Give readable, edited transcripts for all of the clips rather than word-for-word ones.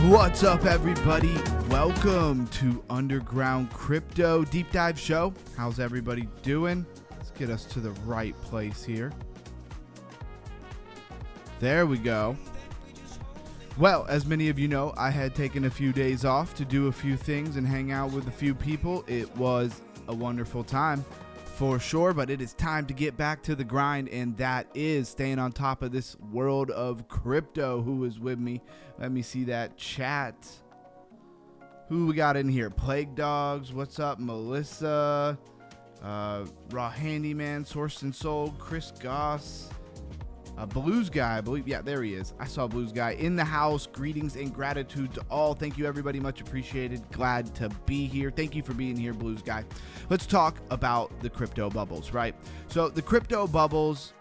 What's up, everybody? Welcome to Underground Crypto Deep Dive Show. How's everybody doing? Let's get us to the right place here. There we go. Well, as many of you know, I had taken a few days off to do a few things and hang out with a few people. It was a wonderful time for sure, but it is time to get back to the grind, and that is staying on top of this world of crypto. Who is with me? Let me see that chat. Who we got in here? Plague Dogs, what's up? Melissa, Raw Handyman, Sourced and Sold, Chris Goss, Blues Guy, I believe. Yeah, there he is. I saw Blues Guy in the house. Greetings and gratitude to all. Thank you, everybody. Much appreciated. Glad to be here. Thank you for being here, Blues Guy. Let's talk about the crypto bubbles, right? So the crypto bubbles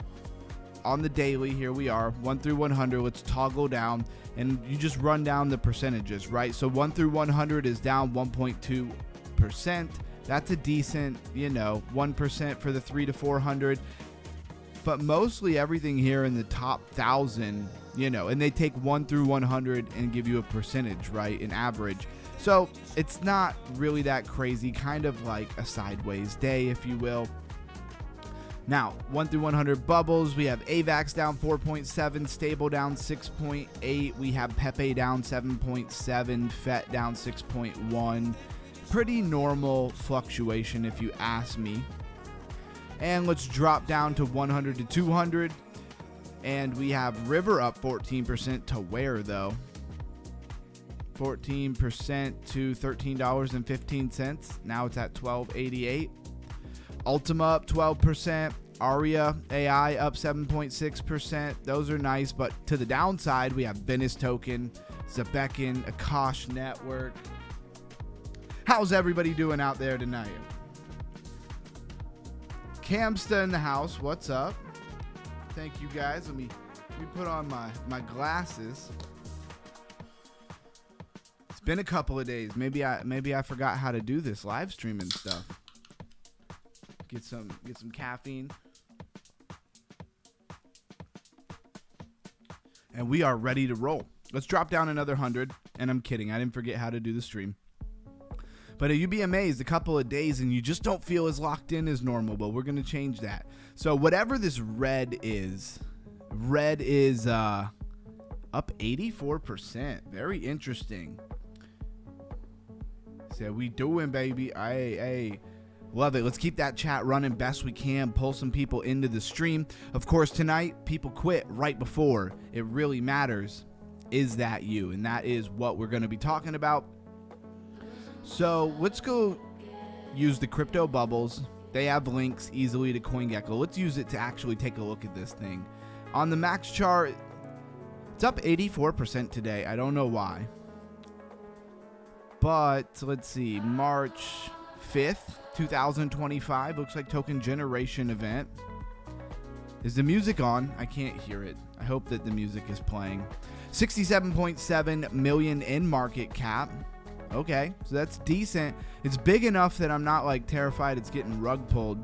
on the daily, here we are, 1 through 100. Let's toggle down, and you just run down the percentages, right? So 1 through 100 is down 1.2%. That's a decent, 1% for the 3 to 400. But mostly everything here in the top 1,000, and they take 1 through 100 and give you a percentage, right? An average. So it's not really that crazy, kind of like a sideways day, if you will. Now, 1 through 100 bubbles, we have AVAX down 4.7, Stable down 6.8, we have Pepe down 7.7, FET down 6.1. Pretty normal fluctuation if you ask me. And let's drop down to 100 to 200. And we have River up 14% to where though? 14% to $13.15. Now it's at $12.88. Ultima up 12%. Aria AI up 7.6%. Those are nice, but to the downside, we have Venice Token, Zebekin, Akash Network. How's everybody doing out there tonight? Camsta in the house. What's up? Thank you guys. Let me put on my glasses. It's been a couple of days. Maybe I forgot how to do this live streaming stuff. Get some caffeine. And we are ready to roll. Let's drop down another 100. And I'm kidding. I didn't forget how to do the stream. But you'd be amazed, a couple of days and you just don't feel as locked in as normal. But we're going to change that. So whatever this red is up 84%. Very interesting. So we doing, baby. Hey. Love it. Let's keep that chat running best we can. Pull some people into the stream. Of course, tonight, people quit right before it really matters. Is that you? And that is what we're going to be talking about. So let's go use the crypto bubbles. They have links easily to CoinGecko. Let's use it to actually take a look at this thing. On the max chart, it's up 84% today. I don't know why. But let's see. March 5th. 2025 looks like token generation event. Is the music on? I can't hear it. I hope that the music is playing. 67.7 million in market cap. Okay, so that's decent. It's big enough that I'm not like terrified it's getting rug pulled,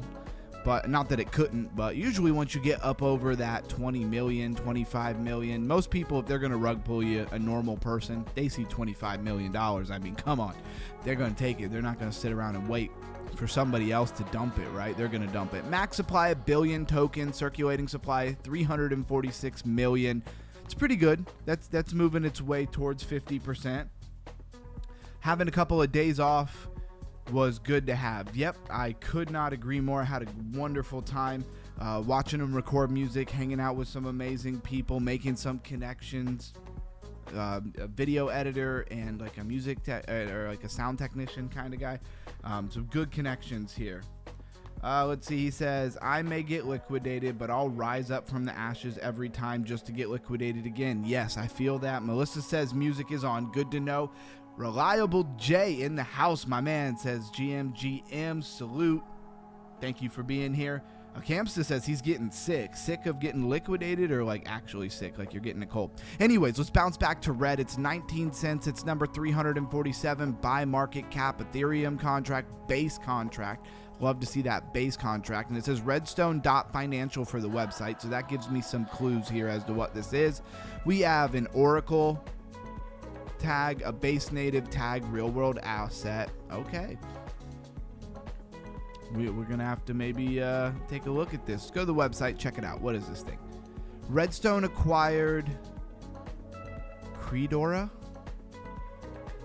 but not that it couldn't. But usually once you get up over that 20 million, 25 million, most people, if they're going to rug pull you, a normal person, they see $25 million. I mean, come on, they're going to take it. They're not going to sit around and wait for somebody else to dump it, right? They're going to dump it. Max supply, 1 billion tokens. Circulating supply, 346 million. It's pretty good. That's moving its way towards 50%. Having a couple of days off was good to have. Yep, I could not agree more. I had a wonderful time watching them record music, hanging out with some amazing people, making some connections. A video editor and like a music or like a sound technician kind of guy. Some good connections here. Let's see. He says, I may get liquidated, but I'll rise up from the ashes every time just to get liquidated again. Yes, I feel that. Melissa says music is on. Good to know. Reliable J in the house, my man, says GM salute. Thank you for being here. Camsta says he's getting sick of getting liquidated, or like actually sick, like you're getting a cold. Anyways, let's bounce back to red. It's 19 cents. It's number 347 by market cap Ethereum contract, base contract. Love to see that base contract. And it says redstone.financial for the website. So that gives me some clues here as to what this is. We have an Oracle tag, a base native tag, real world asset. Okay. We're going to have to maybe take a look at this. Let's go to the website, check it out. What is this thing? Redstone acquired Credora,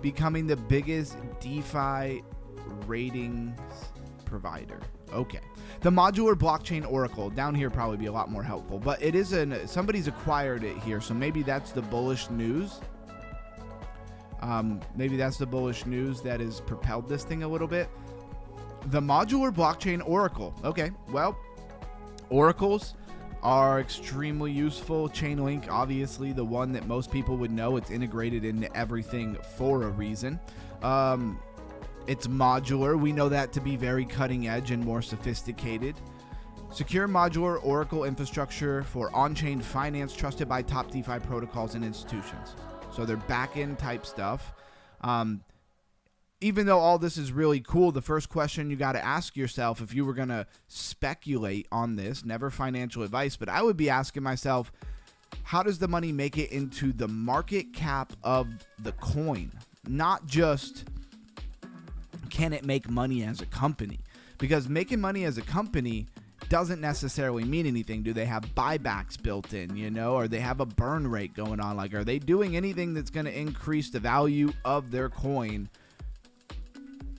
becoming the biggest DeFi ratings provider. Okay. The modular blockchain Oracle. Down here probably be a lot more helpful. But it is somebody's acquired it here, so maybe that's the bullish news. Maybe that's the bullish news that has propelled this thing a little bit. The modular blockchain Oracle. Okay, well, oracles are extremely useful. Chainlink, obviously, the one that most people would know. It's integrated into everything for a reason. It's modular. We know that to be very cutting edge and more sophisticated. Secure modular Oracle infrastructure for on-chain finance trusted by top DeFi protocols and institutions. So they're back-end type stuff. Even though all this is really cool, the first question you got to ask yourself, if you were going to speculate on this, never financial advice, but I would be asking myself, how does the money make it into the market cap of the coin? not just can it make money as a company, because making money as a company doesn't necessarily mean anything. Do they have buybacks built in, or they have a burn rate going on? Like, are they doing anything that's going to increase the value of their coin,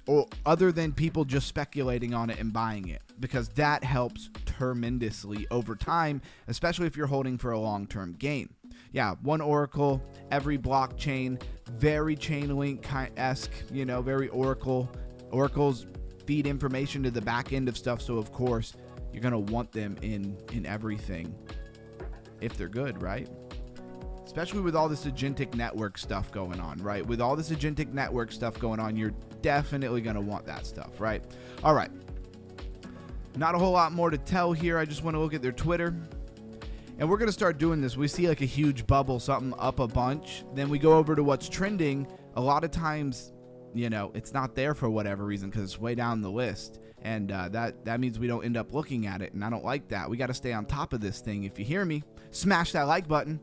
or other than people just speculating on it and buying it? Because that helps tremendously over time, especially if you're holding for a long-term gain. Yeah, one Oracle, every blockchain, very Chainlink-esque, very Oracle. Oracles feed information to the back end of stuff, so of course you're going to want them in everything if they're good, right? Especially with all this agentic network stuff going on, right? With all this agentic network stuff going on, you're definitely going to want that stuff, right? All right. Not a whole lot more to tell here. I just want to look at their Twitter. And we're going to start doing this. We see like a huge bubble, something up a bunch. Then we go over to what's trending. A lot of times, it's not there for whatever reason because it's way down the list. And that means we don't end up looking at it. And I don't like that. We got to stay on top of this thing. If you hear me, smash that like button.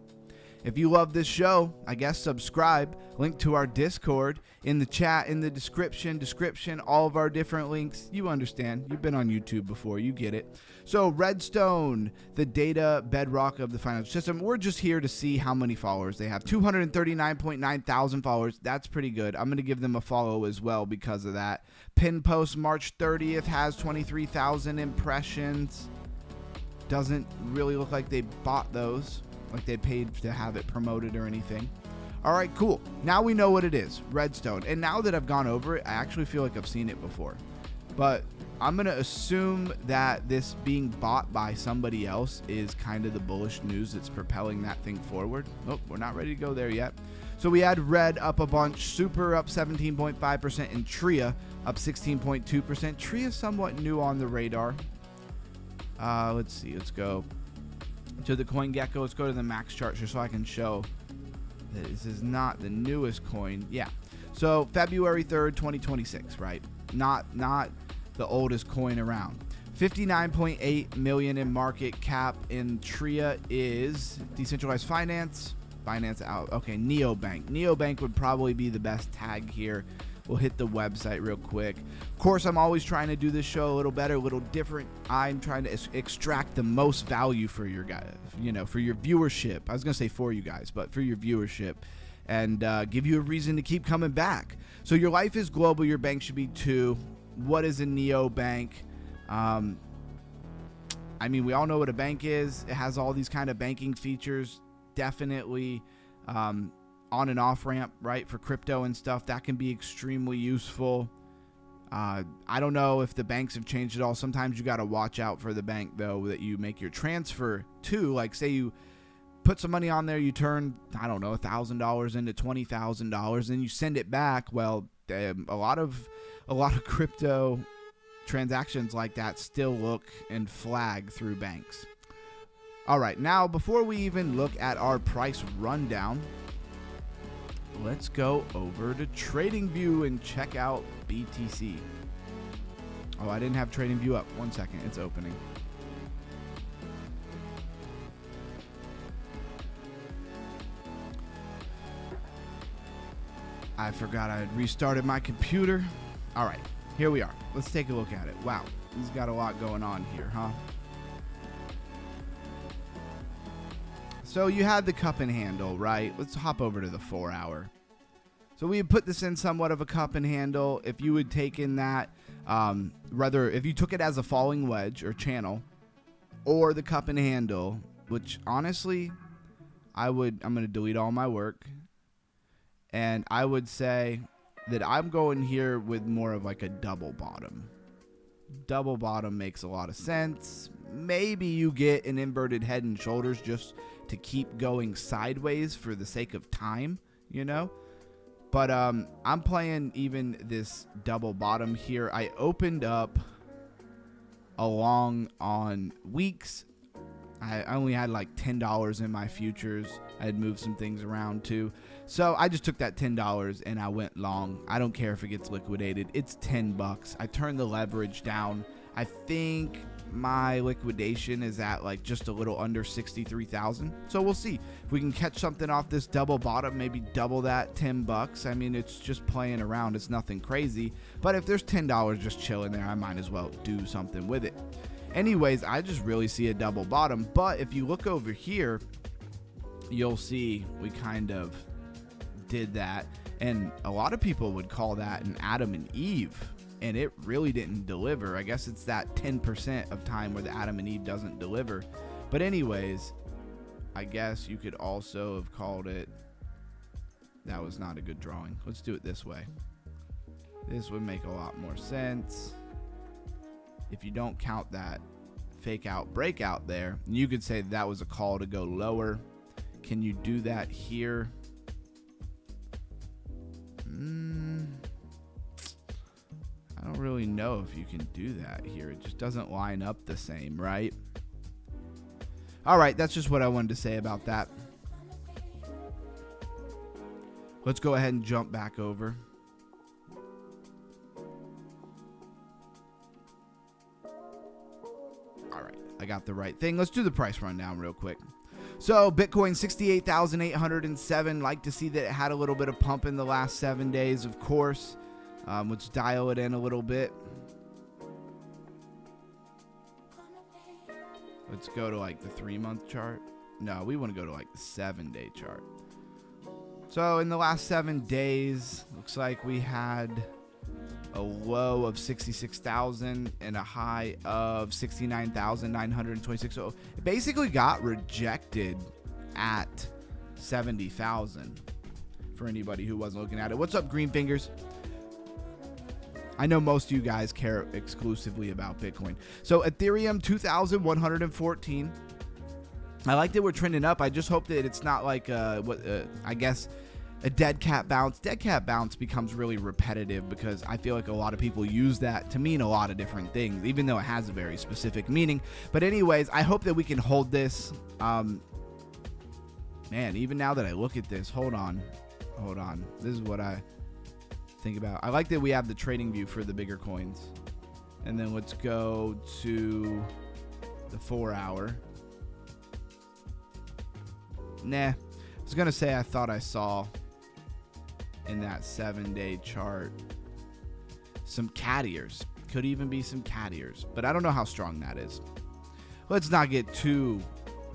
If you love this show, I guess subscribe. Link to our Discord in the chat, in the description, all of our different links. You understand. You've been on YouTube before. You get it. So Redstone, the data bedrock of the financial system. We're just here to see how many followers they have. 239.9 thousand followers. That's pretty good. I'm going to give them a follow as well because of that. Pin post March 30th has 23,000 impressions. Doesn't really look like they bought those, like they paid to have it promoted or anything. All right, cool. Now we know what it is, Redstone. And now that I've gone over it, I actually feel like I've seen it before. But I'm going to assume that this being bought by somebody else is kind of the bullish news that's propelling that thing forward. Nope, we're not ready to go there yet. So we had Red up a bunch, Super up 17.5%, and Tria up 16.2%. Tria is somewhat new on the radar. Let's see. Let's go to the CoinGecko. Let's go to the max chart just so I can show that this is not the newest coin. Yeah. So February 3rd, 2026, right? Not the oldest coin around. 59.8 million in market cap. In Tria is decentralized finance. Finance out. Okay, Neobank. Neobank would probably be the best tag here. We'll hit the website real quick. Of course, I'm always trying to do this show a little better, a little different. I'm trying to extract the most value for your guys, for your viewership. I was going to say for you guys, but for your viewership, and give you a reason to keep coming back. So your life is global. Your bank should be too. What is a neobank? I mean, we all know what a bank is. It has all these kind of banking features. Definitely on and off ramp, right, for crypto and stuff. That can be extremely useful. I don't know if the banks have changed at all. Sometimes you got to watch out for the bank, though, that you make your transfer to. Like, say you put some money on there, you turn, I don't know, $1,000 into $20,000, and you send it back. Well, a lot of crypto transactions like that still look and flag through banks. All right, now before we even look at our price rundown, let's go over to TradingView and check out BTC. Oh, I didn't have TradingView up. 1 second, it's opening. I forgot I had restarted my computer. All right, here we are. Let's take a look at it. Wow, he's got a lot going on here, huh? So you had the cup and handle, right? Let's hop over to the 4 hour. So we had put this in somewhat of a cup and handle. If you had taken that, rather, if you took it as a falling wedge or channel, or the cup and handle, which honestly, I'm going to delete all my work. And I would say that I'm going here with more of like a double bottom. Double bottom makes a lot of sense. Maybe you get an inverted head and shoulders just to keep going sideways for the sake of time, But I'm playing even this double bottom here. I opened up along on weeks. I only had like $10 in my futures. I had moved some things around too. So I just took that $10 and I went long. I don't care if it gets liquidated. It's $10. I turned the leverage down. I think my liquidation is at like just a little under 63,000. So we'll see if we can catch something off this double bottom, maybe double that, $10. I mean, it's just playing around. It's nothing crazy. But if there's $10 just chilling there, I might as well do something with it. Anyways, I just really see a double bottom. But if you look over here, you'll see we kind of did that. And a lot of people would call that an Adam and Eve. And it really didn't deliver. I guess it's that 10% of time where the Adam and Eve doesn't deliver. But anyways, I guess you could also have called it, that was not a good drawing. Let's do it this way. This would make a lot more sense. If you don't count that fake out breakout there, you could say that was a call to go lower. Can you do that here? I don't really know if you can do that here. It just doesn't line up the same, right? All right, that's just what I wanted to say about that. Let's go ahead and jump back over. All right, I got the right thing. Let's do the price rundown real quick. So Bitcoin 68,807. Like to see that it had a little bit of pump in the last 7 days, of course. Let's dial it in a little bit. Let's go to like the 3-month chart. No, we want to go to like the 7-day chart. So in the last 7 days, looks like we had a low of 66,000 and a high of 69,926. So it basically got rejected at 70,000 for anybody who wasn't looking at it. What's up, Green Fingers? I know most of you guys care exclusively about Bitcoin. So Ethereum 2,114. I like that we're trending up. I just hope that it's not like I guess a dead cat bounce. Dead cat bounce becomes really repetitive because I feel like a lot of people use that to mean a lot of different things, even though it has a very specific meaning. But anyways, I hope that we can hold this. Man, even now that I look at this, hold on. This is what I think about. I like that we have the trading view for the bigger coins. And then let's go to the 4-hour. Nah, I was gonna say I thought I saw in that 7-day chart some cat ears. Could even be some cat ears, but I don't know how strong that is. Let's not get too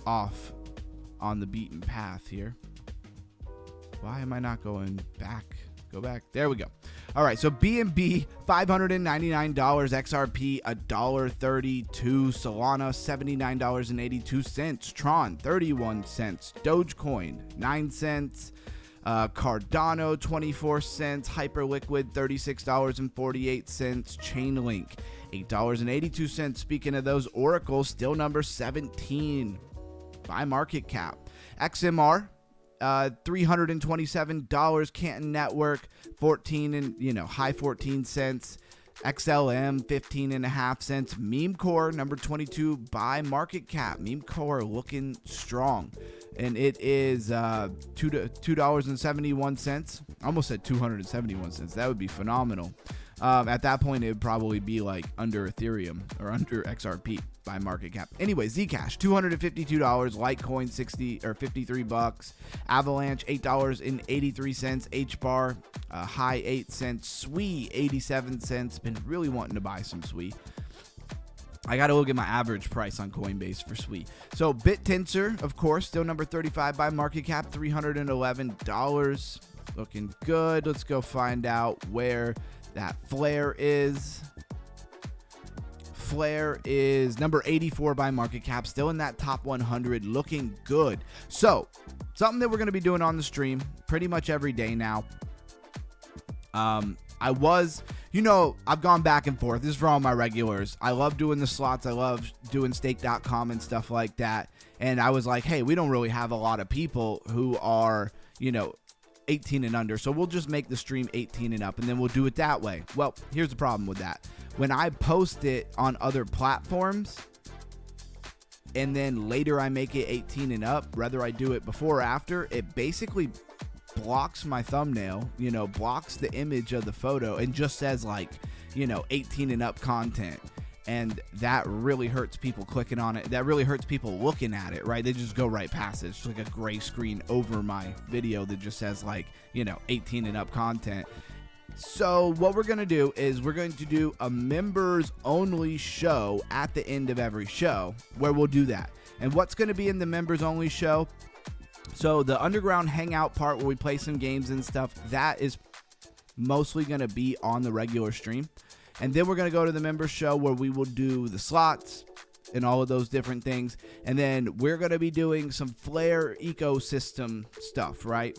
off on the beaten path here. Why am I not going back? Go back. There we go. All right, so BNB $599, XRP $1.32, Solana $79.82, Tron 31 cents, Dogecoin 9 cents, Cardano 24 cents, Hyperliquid $36.48, Chainlink $8.82. Speaking of those, Oracle still number 17 by market cap. XMR $327, Canton Network 14 and high 14 cents, XLM 15.5 cents, Memecore number 22 by market cap. Memecore looking strong, and it is $2.71. I almost said 271 cents. That would be phenomenal. At that point, it would probably be like under Ethereum or under XRP by market cap. Anyway, Zcash $252, Litecoin $53, Avalanche $8.83, HBAR high 8 cents, SWI 87 cents. Been really wanting to buy some SWI. I got to look at my average price on Coinbase for SWI. So BitTensor, of course, still number 35 by market cap, $311. Looking good. Let's go find out where that Flare is. Flare is number 84 by market cap, still in that top 100, looking good. So something that we're going to be doing on the stream pretty much every day now. I've gone back and forth. This is for all my regulars. I love doing the slots. I love doing stake.com and stuff like that. And I was like, hey, we don't really have a lot of people who are, 18 and under, so we'll just make the stream 18 and up, and then we'll do it that way. Well, here's the problem with that. When I post it on other platforms, and then later I make it 18 and up, whether I do it before or after, it basically blocks my thumbnail, blocks the image of the photo, and just says 18 and up content. And that really hurts people clicking on it. That really hurts people looking at it, right? They just go right past it. It's just like a gray screen over my video that just says, like, 18 and up content. So what we're going to do is we're going to do a members only show at the end of every show where we'll do that. And what's going to be in the members only show? So the underground hangout part where we play some games and stuff, that is mostly going to be on the regular stream. And then we're going to go to the members show where we will do the slots and all of those different things. And then we're going to be doing some Flare ecosystem stuff, right?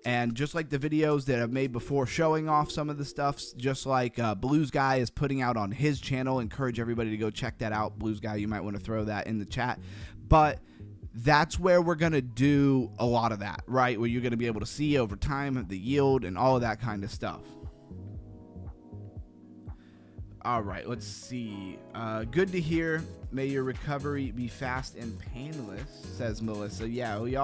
And just like the videos that I've made before showing off some of the stuff, just like Blues Guy is putting out on his channel, encourage everybody to go check that out. Blues Guy, you might want to throw that in the chat. But that's where we're going to do a lot of that, right? Where you're going to be able to see over time the yield and all of that kind of stuff. All right, let's see. Good to hear. May your recovery be fast and painless, says Melissa. Yeah, we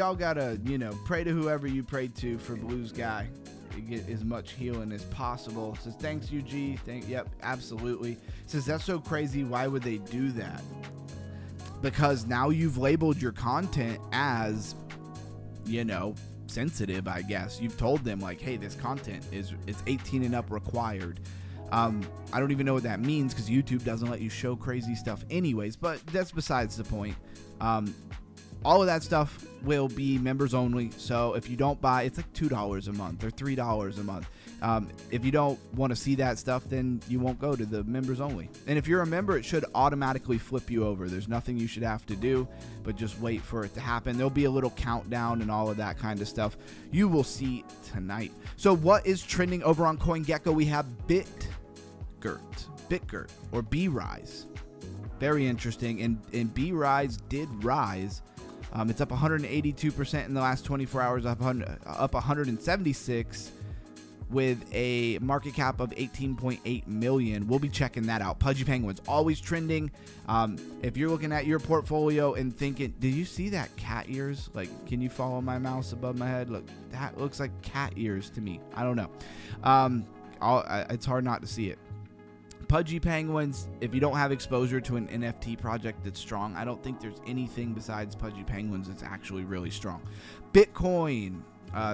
all gotta, pray to whoever you pray to for Blues Guy to get as much healing as possible. Says, thanks, UG. Yep, absolutely. Says, that's so crazy. Why would they do that? Because now you've labeled your content as, sensitive, I guess. You've told them, like, hey, this content is 18 and up required. I don't even know what that means because YouTube doesn't let you show crazy stuff anyways, but that's besides the point. All of that stuff will be members only. So if you don't buy, it's like $2 a month or $3 a month. If you don't want to see that stuff, then you won't go to the members only. And if you're a member, it should automatically flip you over. There's nothing you should have to do, but just wait for it to happen. There'll be a little countdown and all of that kind of stuff you will see tonight. So what is trending over on CoinGecko? We have Bitgert or B-Rise. Very interesting. And B-Rise did rise. It's up 182% in the last 24 hours, up 176 with a market cap of 18.8 million. We'll be checking that out. Pudgy Penguin's always trending. If you're looking at your portfolio and thinking, did you see that cat ears? Like, can you follow my mouse above my head? Look, that looks like cat ears to me. I don't know. It's hard not to see it. Pudgy Penguins, if you don't have exposure to an NFT project that's strong, I don't think there's anything besides Pudgy Penguins that's actually really strong. Bitcoin,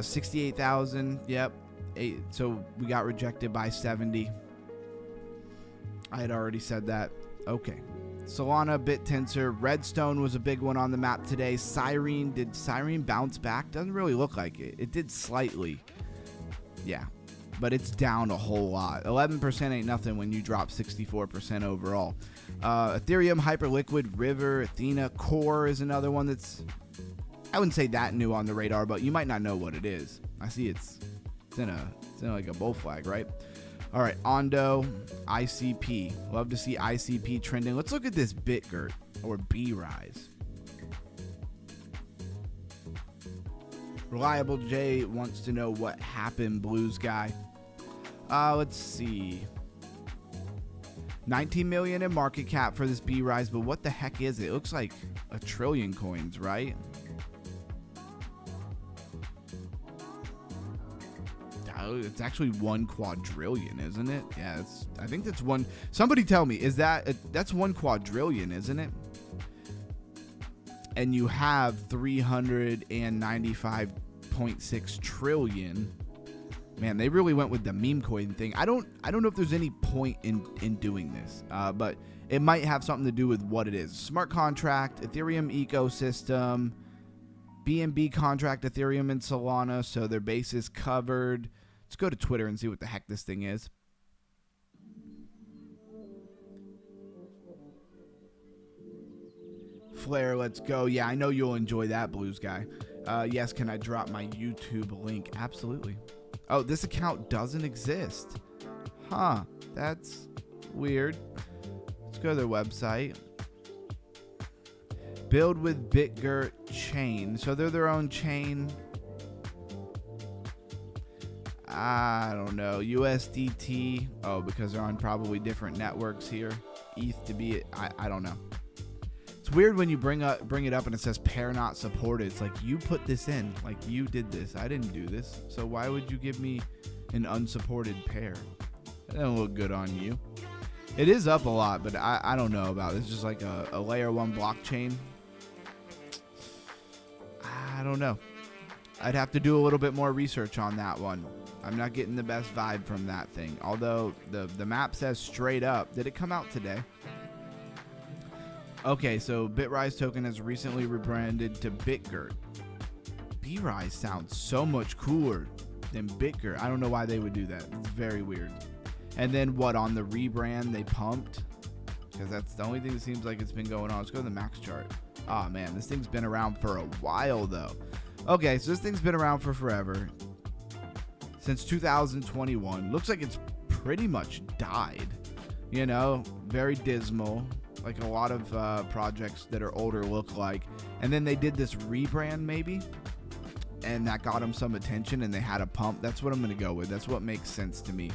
68,000. Yep. So we got rejected by 70. I had already said that. Okay. Solana, BitTensor, Redstone was a big one on the map today. Cyrene, did Cyrene bounce back? Doesn't really look like it. It did slightly. Yeah. But it's down a whole lot. 11% ain't nothing when you drop 64% overall. Ethereum, Hyperliquid, River, Athena, Core is another one that's, I wouldn't say that new on the radar, but you might not know what it is. I see it's in like a bull flag, right? All right, Ondo, ICP. Love to see ICP trending. Let's look at this Bitgert or B-Rise. Reliable J wants to know what happened, Blues Guy. Let's see. 19 million in market cap for this B-Rise, but what the heck is it? It looks like a trillion coins, right? It's actually 1 quadrillion, isn't it? Yeah, I think that's one. Somebody tell me, that's 1 quadrillion, isn't it? And you have 395.6 trillion. Man, they really went with the meme coin thing. I don't know if there's any point in doing this, but it might have something to do with what it is. Smart contract, Ethereum ecosystem, BNB contract, Ethereum and Solana, so their base is covered. Let's go to Twitter and see what the heck this thing is. Flare, let's go. Yeah, I know you'll enjoy that, Blues Guy. Yes, can I drop my YouTube link? Absolutely. Oh, this account doesn't exist. Huh, that's weird. Let's go to their website. Build with Bitgert chain. So they're their own chain. I don't know. USDT. Oh, because they're on probably different networks here. ETH to be it. I don't know. It's weird when you bring it up and it says pair not supported. It's like, you put this in. Like, you did this. I didn't do this. So why would you give me an unsupported pair? That don't look good on you. It is up a lot, but I don't know about it. It's just like a layer 1 blockchain. I don't know. I'd have to do a little bit more research on that one. I'm not getting the best vibe from that thing. Although the map says straight up. Did it come out today? Okay, so Bitrise token has recently rebranded to BitGert. BRise sounds so much cooler than BitGert. I don't know why they would do that. It's very weird. And then what, on the rebrand they pumped? Because that's the only thing that seems like it's been going on. Let's go to the max chart. Oh man, this thing's been around for a while though. Okay, so this thing's been around for forever. Since 2021. Looks like it's pretty much died. You know, very dismal. Like a lot of projects that are older look like. And then they did this rebrand maybe. And that got them some attention and they had a pump. That's what I'm going to go with. That's what makes sense to me.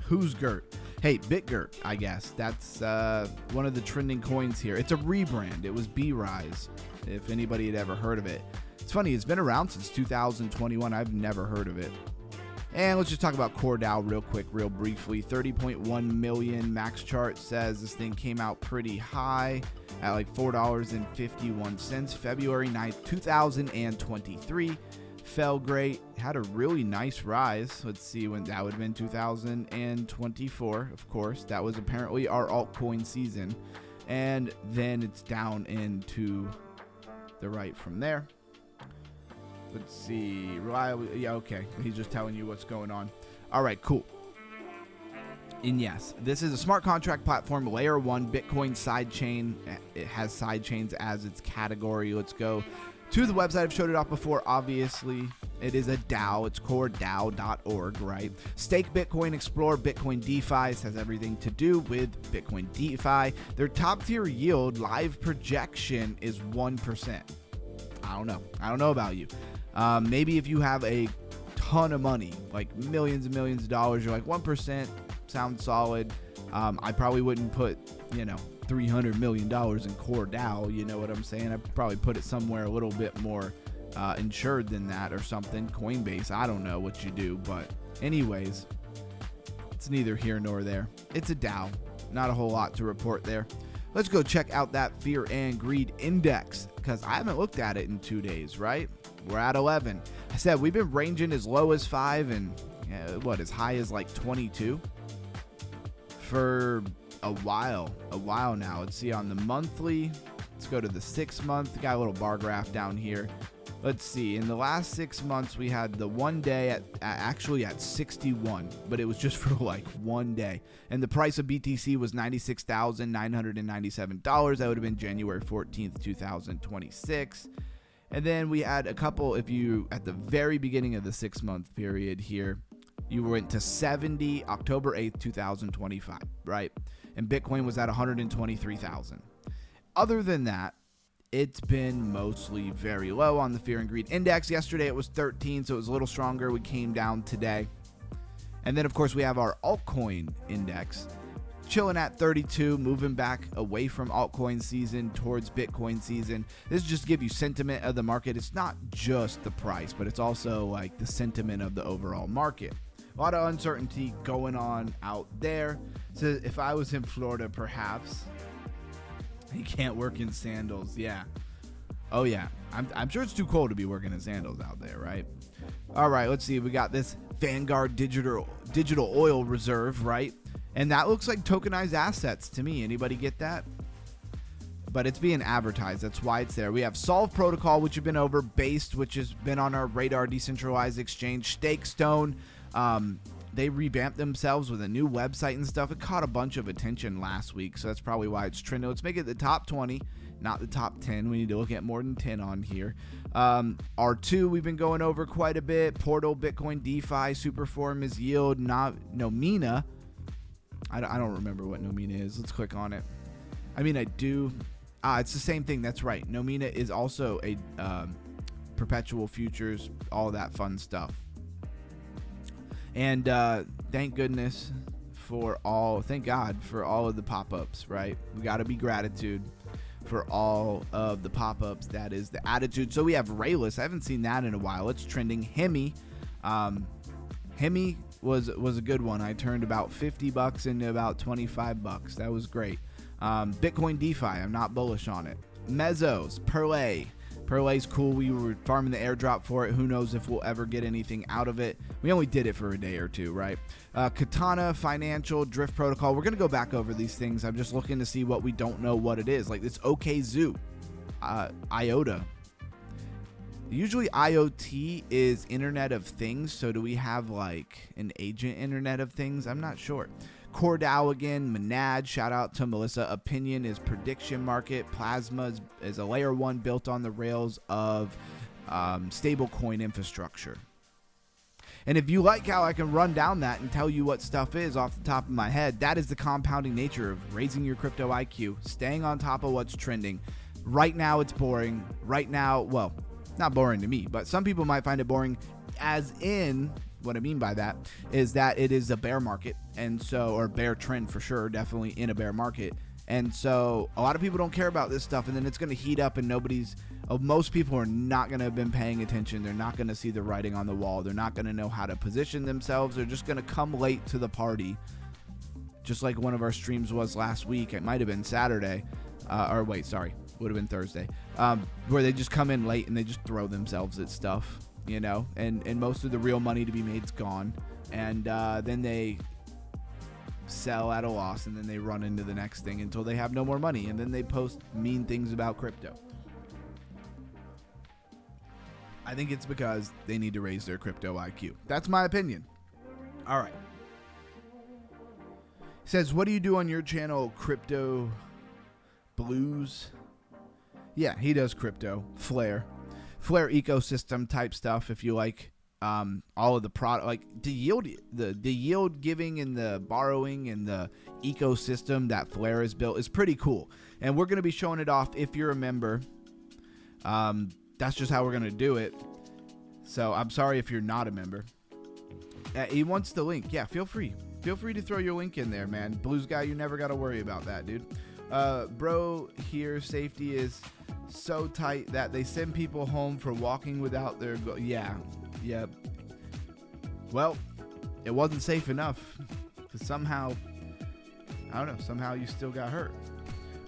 Who's Gert? Hey, BitGert, I guess. That's one of the trending coins here. It's a rebrand. It was BRise, if anybody had ever heard of it. It's funny, it's been around since 2021. I've never heard of it. And let's just talk about CoreDAO real quick, real briefly. 30.1 million max chart says this thing came out pretty high at like $4.51. February 9th, 2023. Fell great, had a really nice rise. Let's see when that would have been 2024, of course. That was apparently our altcoin season. And then it's down into the right from there. Let's see. Yeah, okay. He's just telling you what's going on. All right, cool. And yes, this is a smart contract platform, layer 1 Bitcoin sidechain. It has sidechains as its category. Let's go to the website. I've showed it off before. Obviously, it is a DAO. It's coredao.org, right? Stake Bitcoin, explore Bitcoin DeFi. This has everything to do with Bitcoin DeFi. Their top tier yield live projection is 1%. I don't know. I don't know about you. Maybe if you have a ton of money, like millions and millions of dollars, you're like 1% sounds solid. I probably wouldn't put, $300 million in CoreDAO, you know what I'm saying? I'd probably put it somewhere a little bit more insured than that or something. Coinbase, I don't know what you do, but anyways, it's neither here nor there. It's a DAO, not a whole lot to report there. Let's go check out that Fear and Greed Index, because I haven't looked at it in 2 days, right? We're at 11. I said we've been ranging as low as 5 and as high as like 22 for a while now. Let's see on the monthly. Let's go to the 6 month. Got a little bar graph down here. Let's see. In the last 6 months, we had the 1 day at 61, but it was just for like 1 day. And the price of BTC was $96,997. That would have been January 14th, 2026. And then we had a couple, at the very beginning of the 6 month period here, you went to 70 October 8th, 2025, right? And Bitcoin was at 123,000. Other than that, it's been mostly very low on the Fear and Greed Index. Yesterday it was 13, so it was a little stronger. We came down today. And then, of course, we have our altcoin index chilling at 32, moving back away from altcoin season towards Bitcoin season. This is just to give you sentiment of the market. It's not just the price, but it's also like the sentiment of the overall market. A lot of uncertainty going on out there. So if I was in Florida, perhaps you can't work in sandals. Yeah. Oh yeah. I'm sure it's too cold to be working in sandals out there, right? All right, let's see. We got this Vanguard digital oil reserve, right? And that looks like tokenized assets to me. Anybody get that? But it's being advertised. That's why it's there. We have Solve Protocol, which have been over. Based, which has been on our radar. Decentralized exchange. Stakestone. They revamped themselves with a new website and stuff. It caught a bunch of attention last week, so that's probably why it's trending. Let's make it the top 20, not the top 10. We need to look at more than 10 on here. R2, we've been going over quite a bit. Portal, Bitcoin, DeFi, Superform is Yield, Nomina. I don't remember what Nomina is. Let's click on it. I mean, I do. It's the same thing. That's right. Nomina is also a perpetual futures, all that fun stuff. And thank God for all of the pop-ups, right? We got to be gratitude for all of the pop-ups. That is the attitude. So we have Rayless. I haven't seen that in a while. It's trending. Hemi was a good one. I turned about $50 into about $25. That was great. Bitcoin DeFi, I'm not bullish on it. Mezzos, Perlay. Perlay's cool. We were farming the airdrop for it. Who knows if we'll ever get anything out of it. We only did it for a day or two, right? Katana, Financial, Drift Protocol. We're going to go back over these things. I'm just looking to see what we don't know what it is. Like this OKZoo, IOTA. Usually IoT is Internet of Things. So do we have like an agent Internet of Things? I'm not sure. Cordao again, Manad, shout out to Melissa. Opinion is prediction market. Plasma is a layer 1 built on the rails of stablecoin infrastructure. And if you like how I can run down that and tell you what stuff is off the top of my head, that is the compounding nature of raising your crypto IQ, staying on top of what's trending. Right now it's boring. Right now, well, not boring to me, but some people might find it boring, as in, what I mean by that is that it is a bear market, and so, or bear trend for sure, definitely in a bear market. And so a lot of people don't care about this stuff, and then it's going to heat up, and most people are not going to have been paying attention. They're not going to see the writing on the wall. They're not going to know how to position themselves. They're just going to come late to the party, just like one of our streams was last week. It might have been Saturday, would have been Thursday, where they just come in late and they just throw themselves at stuff. You know, and most of the real money to be made is gone, and then they sell at a loss, and then they run into the next thing until they have no more money, and then they post mean things about crypto. I think it's because they need to raise their crypto IQ. That's my opinion. All right. Says, what do you do on your channel, Crypto Blues? Yeah, he does crypto. Flare ecosystem type stuff. If you like all of the product, like the yield giving and the borrowing and the ecosystem that Flare has built is pretty cool. And we're going to be showing it off if you're a member. That's just how we're going to do it. So I'm sorry if you're not a member. He wants the link. Yeah, feel free to throw your link in there, man. Blues guy, you never got to worry about that, dude. Bro, here safety is so tight that they send people home for walking without their yeah. Well, it wasn't safe enough, because somehow you still got hurt.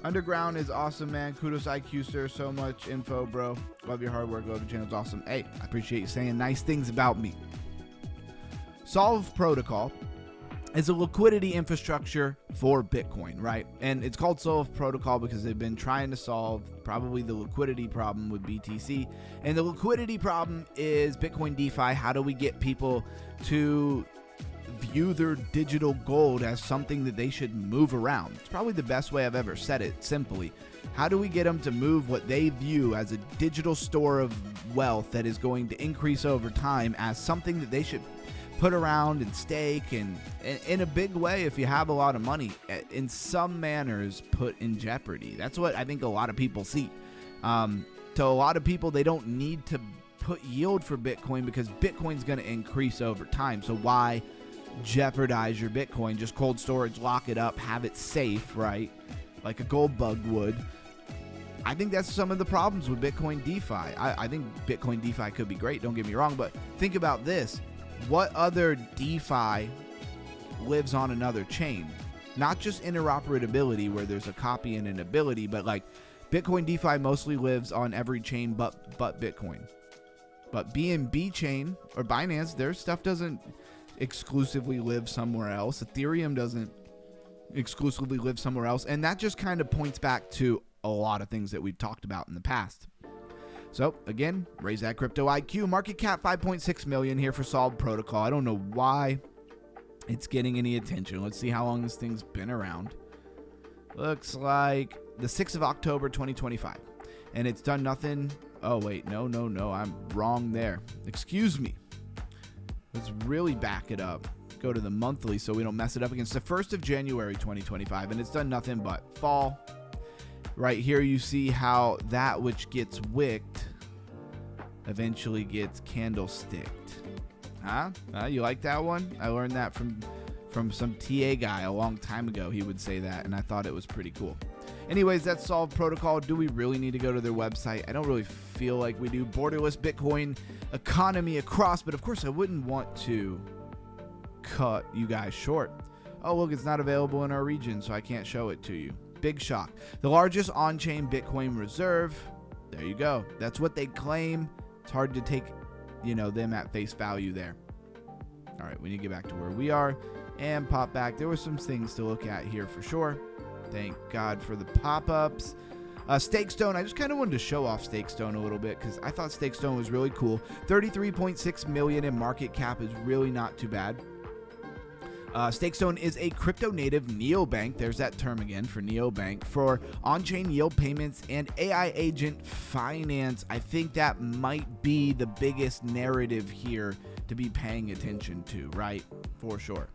Underground is awesome, man. Kudos IQ, sir. So much info, bro. Love your hard work. Love your channel's awesome. Hey, I appreciate you saying nice things about me. Solve Protocol is a liquidity infrastructure for Bitcoin, right? And it's called Solve Protocol because they've been trying to solve probably the liquidity problem with BTC. And the liquidity problem is Bitcoin DeFi. How do we get people to view their digital gold as something that they should move around? It's probably the best way I've ever said it, simply. How do we get them to move what they view as a digital store of wealth that is going to increase over time as something that they should put around and stake, and in a big way, if you have a lot of money, in some manners put in jeopardy? That's what I think a lot of people see. To a lot of people, they don't need to put yield for Bitcoin because Bitcoin's going to increase over time. So why jeopardize your Bitcoin? Just cold storage, lock it up, have it safe, right? Like a gold bug would. I think that's some of the problems with Bitcoin DeFi. I think Bitcoin DeFi could be great, don't get me wrong, but think about this. What other DeFi lives on another chain? Not just interoperability where there's a copy and an ability, but like Bitcoin DeFi mostly lives on every chain but Bitcoin. But BNB chain or Binance, their stuff doesn't exclusively live somewhere else. Ethereum doesn't exclusively live somewhere else. And that just kind of points back to a lot of things that we've talked about in the past. So again, raise that crypto IQ. Market cap 5.6 million here for Solve Protocol. I don't know why it's getting any attention. Let's see how long this thing's been around. Looks like the 6th of October 2025. And it's done nothing. Oh wait, no, I'm wrong there. Excuse me. Let's really back it up. Go to the monthly so we don't mess it up. Against the 1st of January 2025, and it's done nothing but fall. Right here you see how that which gets wicked eventually gets candlesticked. Huh? You like that one? I learned that from some TA guy a long time ago. He would say that, and I thought it was pretty cool. Anyways, that's Solve Protocol. Do we really need to go to their website? I don't really feel like we do. Borderless Bitcoin economy across, but of course I wouldn't want to cut you guys short. Oh, look, it's not available in our region, so I can't show it to you. Big shock. The largest on-chain Bitcoin reserve. There you go. That's what they claim. It's hard to take, them at face value there. All right, we need to get back to where we are and pop back. There were some things to look at here for sure. Thank God for the pop-ups. Stakestone, I just kind of wanted to show off Stakestone a little bit because I thought Stakestone was really cool. 33.6 million in market cap is really not too bad. Stakestone is a crypto-native neobank, there's that term again for neobank, for on-chain yield payments and AI agent finance. I think that might be the biggest narrative here to be paying attention to, right? For sure.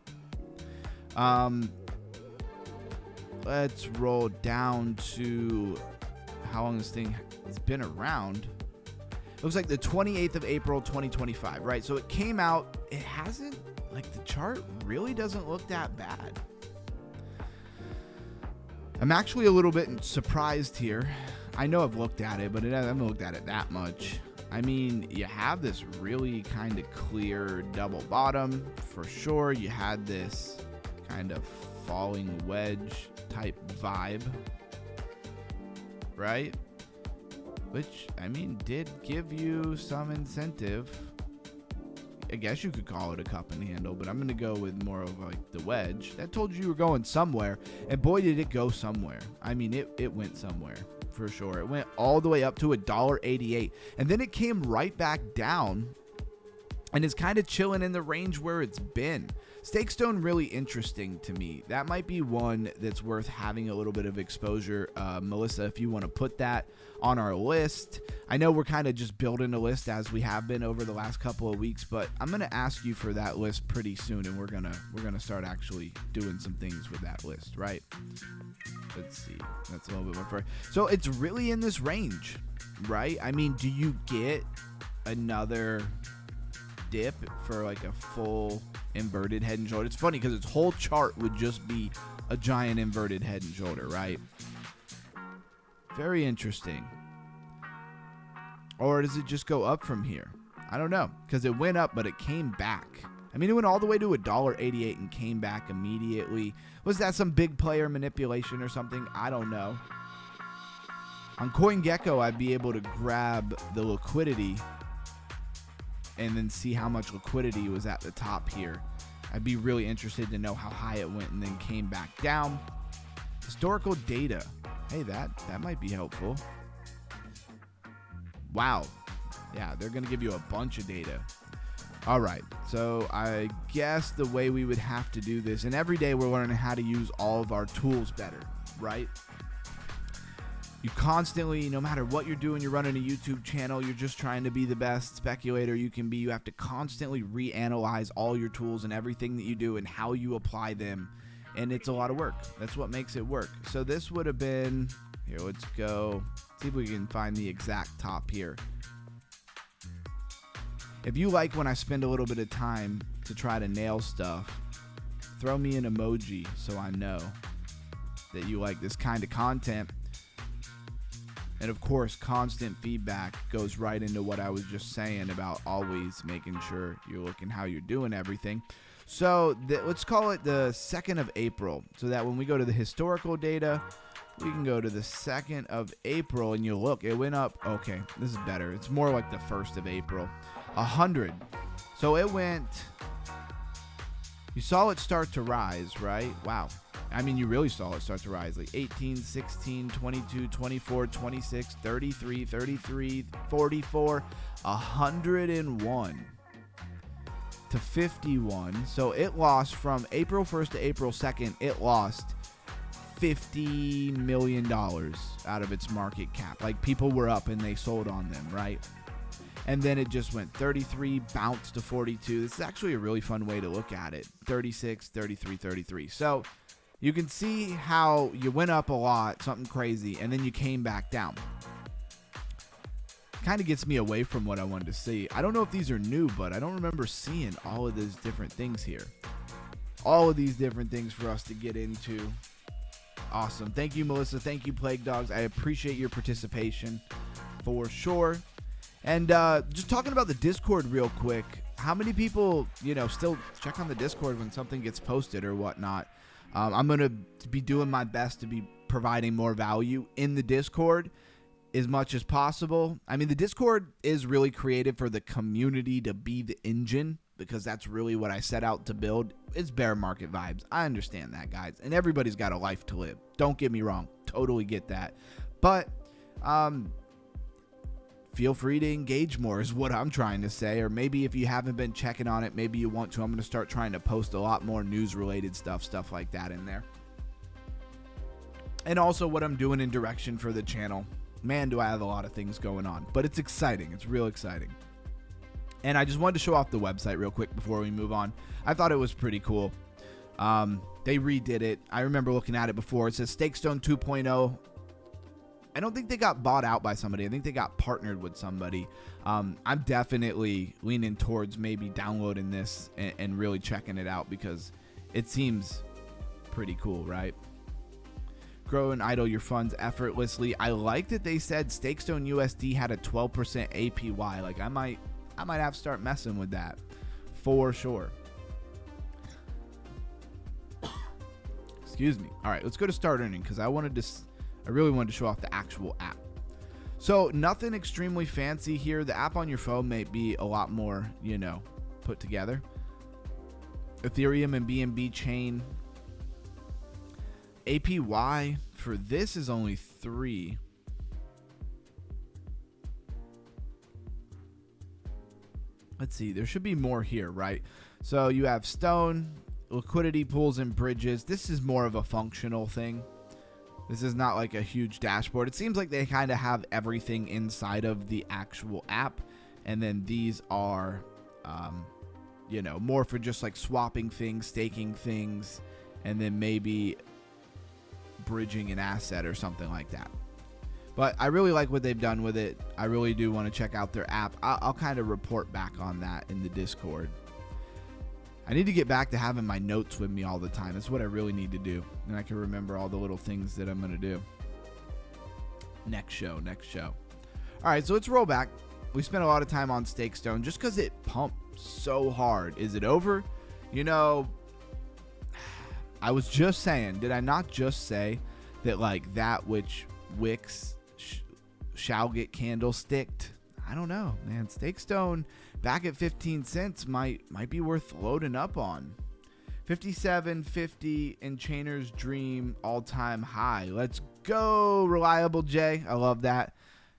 Let's roll down to how long this thing has been around. It looks like the 28th of April, 2025, right? So it came out, it hasn't, the chart really doesn't look that bad. I'm actually a little bit surprised here. I know I've looked at it, but I haven't looked at it that much. I mean, you have this really kind of clear double bottom for sure. You had this kind of falling wedge type vibe, right? Which, I mean, did give you some incentive. I guess you could call it a cup and handle, but I'm going to go with more of the wedge. That told you were going somewhere, and boy, did it go somewhere. I mean, it went somewhere for sure. It went all the way up to $1.88, and then it came right back down and is kind of chilling in the range where it's been. Stakestone, really interesting to me. That might be one that's worth having a little bit of exposure. Melissa, if you want to put that on our list. I know we're kind of just building a list as we have been over the last couple of weeks, but I'm going to ask you for that list pretty soon, and we're going to start actually doing some things with that list, right? Let's see. That's a little bit more further. So it's really in this range, right? I mean, do you get another dip for a full inverted head and shoulder? It's funny because its whole chart would just be a giant inverted head and shoulder, right? Very interesting. Or does it just go up from here? I don't know, because it went up, but it came back. I mean, it went all the way to $1.88 and came back immediately. Was that some big player manipulation or something? I don't know. On CoinGecko, I'd be able to grab the liquidity and then see how much liquidity was at the top here. I'd be really interested to know how high it went and then came back down. Historical data. Hey, that might be helpful. Wow. Yeah, they're going to give you a bunch of data. All right. So I guess the way we would have to do this, and every day we're learning how to use all of our tools better, right? You constantly, no matter what you're doing, you're running a YouTube channel, you're just trying to be the best speculator you can be. You have to constantly reanalyze all your tools and everything that you do and how you apply them. And it's a lot of work. That's what makes it work. So this would have been, here, let's go, see if we can find the exact top here. If you like when I spend a little bit of time to try to nail stuff, throw me an emoji so I know that you like this kind of content. And of course, constant feedback goes right into what I was just saying about always making sure you're looking how you're doing everything. So let's call it the 2nd of April, so that when we go to the historical data, we can go to the 2nd of April and you look, it went up. Okay, this is better. It's more like the 1st of April. 100. So it went, you saw it start to rise, right? Wow. I mean, you really saw it start to rise, like 18, 16, 22, 24, 26, 33, 33, 44, 101 to 51. So it lost from April 1st to April 2nd, it lost $50 million out of its market cap. Like, people were up and they sold on them, right? And then it just went 33, bounced to 42. This is actually a really fun way to look at it. 36, 33, 33. So you can see how you went up a lot, something crazy, and then you came back down. Kind of gets me away from what I wanted to see. I don't know if these are new, but I don't remember seeing all of these different things here. All of these different things for us to get into. Awesome. Thank you, Melissa. Thank you, Plague Dogs. I appreciate your participation for sure. And just talking about the Discord real quick, how many people, still check on the Discord when something gets posted or whatnot? I'm going to be doing my best to be providing more value in the Discord as much as possible. I mean, the Discord is really created for the community to be the engine, because that's really what I set out to build. It's bear market vibes. I understand that, guys. And everybody's got a life to live. Don't get me wrong. Totally get that. But feel free to engage more is what I'm trying to say. Or maybe if you haven't been checking on it, maybe you want to. I'm going to start trying to post a lot more news-related stuff like that in there. And also what I'm doing in direction for the channel. Man, do I have a lot of things going on. But it's exciting. It's real exciting. And I just wanted to show off the website real quick before we move on. I thought it was pretty cool. They redid it. I remember looking at it before. It says Stakestone 2.0. I don't think they got bought out by somebody. I think they got partnered with somebody. I'm definitely leaning towards maybe downloading this and really checking it out, because it seems pretty cool, right? Grow and idle your funds effortlessly. I like that they said Stakestone USD had a 12% APY. Like, I might have to start messing with that for sure. Excuse me. All right, let's go to start earning, because I really wanted to show off the actual app. So nothing extremely fancy here. The app on your phone may be a lot more, put together. Ethereum and BNB chain. APY for this is only 3. Let's see. There should be more here, right? So you have Stone, liquidity pools, and bridges. This is more of a functional thing. This is not like a huge dashboard. It seems like they kind of have everything inside of the actual app. And then these are, more for just like swapping things, staking things, and then maybe bridging an asset or something like that. But I really like what they've done with it. I really do want to check out their app. I'll kind of report back on that in the Discord. I need to get back to having my notes with me all the time. That's what I really need to do. And I can remember all the little things that I'm going to do. Next show. All right, so let's roll back. We spent a lot of time on Stakestone just because it pumped so hard. Is it over? I was just saying, did I not just say that like that which wicks shall get candlesticked? I don't know, man. Stakestone back at 15 cents might be worth loading up on. 57.50 in Chainer's Dream all-time high. Let's go, Reliable J. I love that.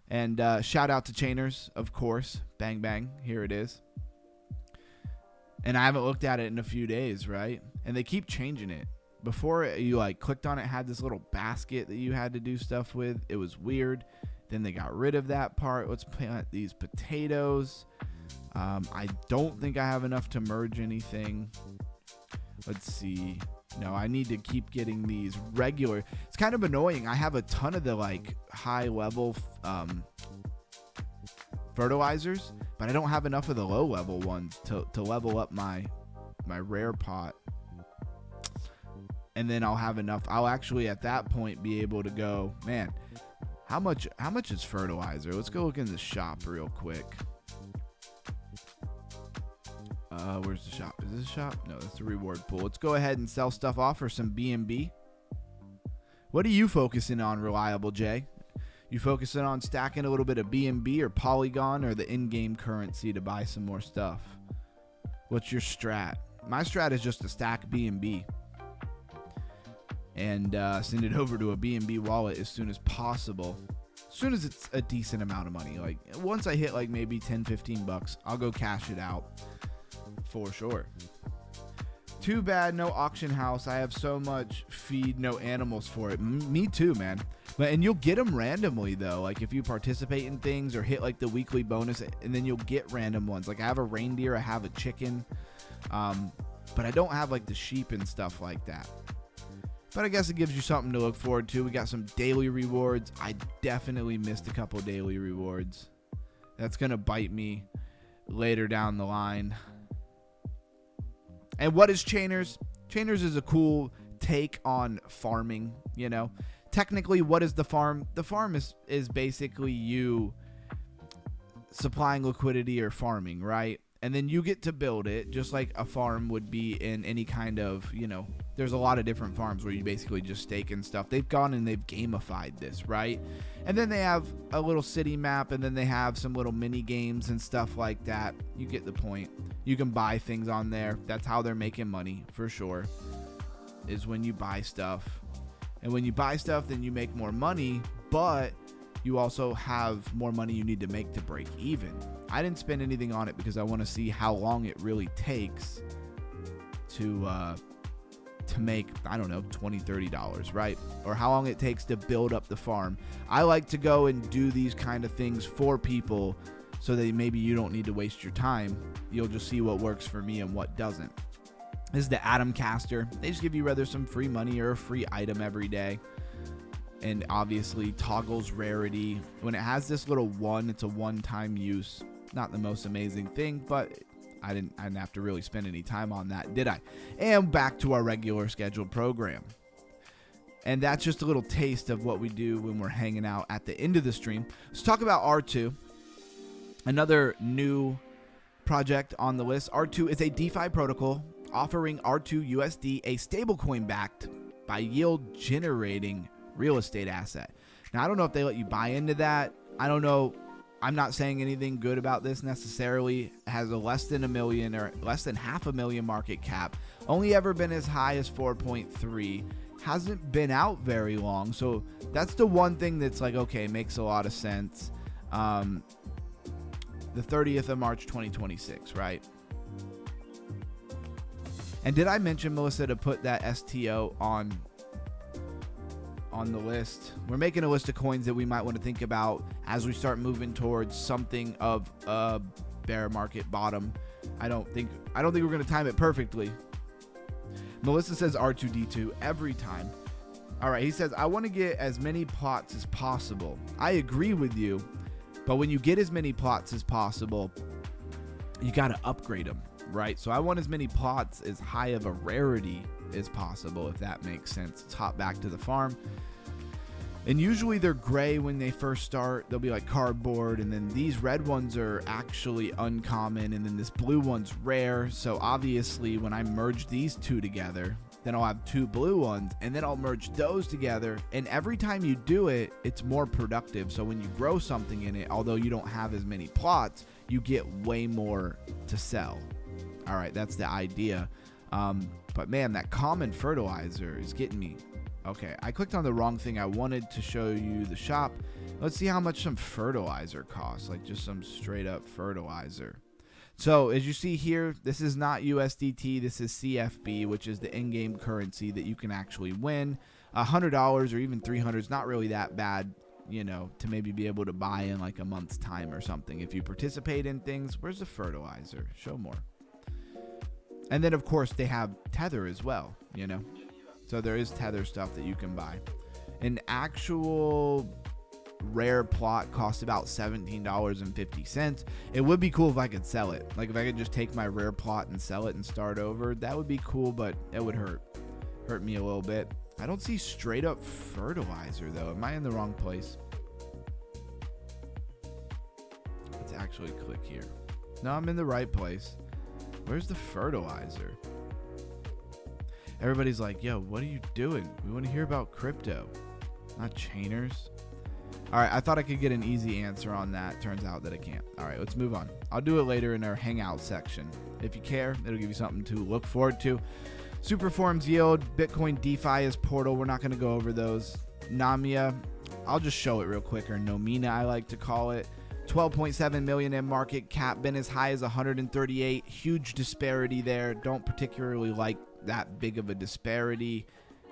And shout out to Chainers, of course. Bang, bang. Here it is. And I haven't looked at it in a few days, right? And they keep changing it. Before you like clicked on it, had this little basket that you had to do stuff with. It was weird. Then they got rid of that part. Let's plant these potatoes. I don't think I have enough to merge anything. Let's see. No, I need to keep getting these regular. It's kind of annoying. I have a ton of the like high level fertilizers, but I don't have enough of the low level ones to level up my rare pot. And then I'll have enough. I'll actually at that point be able to go, man, how much is fertilizer? Let's go look in the shop real quick. Where's the shop? Is this a shop? No, that's the reward pool. Let's go ahead and sell stuff off for some BNB. What are you focusing on, Reliable J? You focusing on stacking a little bit of BNB or Polygon or the in-game currency to buy some more stuff? What's your strat? My strat is just to stack BNB and send it over to a BNB wallet as soon as possible. As soon as it's a decent amount of money. Like once I hit like maybe 10, 15 bucks, I'll go cash it out for sure. Too bad no auction house. I have so much feed, no animals for it. Me too, man. And you'll get them randomly though. Like if you participate in things or hit like the weekly bonus, and then you'll get random ones. Like I have a reindeer, I have a chicken, but I don't have like the sheep and stuff like that. But I guess it gives you something to look forward to. We got some daily rewards. I definitely missed a couple daily rewards. That's gonna bite me later down the line. And what is Chainers? Chainers is a cool take on farming, you know. Technically, what is the farm? The farm is basically you supplying liquidity or farming, right? and then you get to build it just like a farm would be in any kind of, there's a lot of different farms where you basically just stake and stuff. They've gone and they've gamified this, right? And then they have a little city map, and then they have some little mini games and stuff like that. You get the point. You can buy things on there. That's how they're making money for sure, is when you buy stuff. And when you buy stuff, then you make more money, but you also have more money you need to make to break even. I didn't spend anything on it because I want to see how long it really takes to make, I don't know, $20, $30, right? Or how long it takes to build up the farm. I like to go and do these kind of things for people so that maybe you don't need to waste your time. You'll just see what works for me and what doesn't. This is the Atom Caster. They just give you either some free money or a free item every day. And obviously toggles rarity. When it has this little 1, it's a one-time use. Not the most amazing thing, but I didn't have to really spend any time on that, did I? And back to our regular scheduled program. And that's just a little taste of what we do when we're hanging out at the end of the stream. Let's talk about R2. Another new project on the list. R2 is a DeFi protocol offering R2 USD, a stablecoin backed by yield generating real estate asset. Now, I don't know if they let you buy into that. I don't know. I'm not saying anything good about this necessarily. It has a less than $1 million or less than $500,000 market cap. Only ever been as high as 4.3. Hasn't been out very long. So that's the one thing that's like, okay, makes a lot of sense. The 30th of March, 2026, right? And did I mention, Melissa, to put that STO on the list? We're making a list of coins that we might want to think about as we start moving towards something of a bear market bottom. I don't think we're going to time it perfectly. Melissa says R2D2 every time. All right, he says, I want to get as many plots as possible. I agree with you, but when you get as many plots as possible, you got to upgrade them, right? So I want as many plots as high of a rarity as possible, if that makes sense. Let's hop back to the farm. And usually they're gray when they first start. They'll be like cardboard, and then these red ones are actually uncommon, and then this blue one's rare. So obviously when I merge these two together, then I'll have 2 blue ones, and then I'll merge those together. And every time you do it, it's more productive. So when you grow something in it, although you don't have as many plots, you get way more to sell. All right, that's the idea. But man, that common fertilizer is getting me. Okay, I clicked on the wrong thing. I wanted to show you the shop. Let's see how much some fertilizer costs, like just some straight up fertilizer. So as you see here, this is not USDT. This is CFB, which is the in-game currency that you can actually win. $100 or even $300 is not really that bad, to maybe be able to buy in like a month's time or something. If you participate in things, where's the fertilizer? Show more. And then, of course, they have Tether as well, So there is Tether stuff that you can buy. An actual rare plot costs about $17.50. It would be cool if I could sell it. Like if I could just take my rare plot and sell it and start over, that would be cool, but it would hurt me a little bit. I don't see straight up fertilizer though. Am I in the wrong place? Let's actually click here. No, I'm in the right place. Where's the fertilizer? Everybody's like, yo, what are you doing? We want to hear about crypto, not chainers. All right, I thought I could get an easy answer on that. Turns out that I can't. All right, let's move on. I'll do it later in our hangout section. If you care, it'll give you something to look forward to. Superforms yield, Bitcoin DeFi is portal. We're not going to go over those. Namia, I'll just show it real quick, or Nomina, I like to call it. 12.7 million in market cap, been as high as 138. Huge disparity there. Don't particularly like that big of a disparity.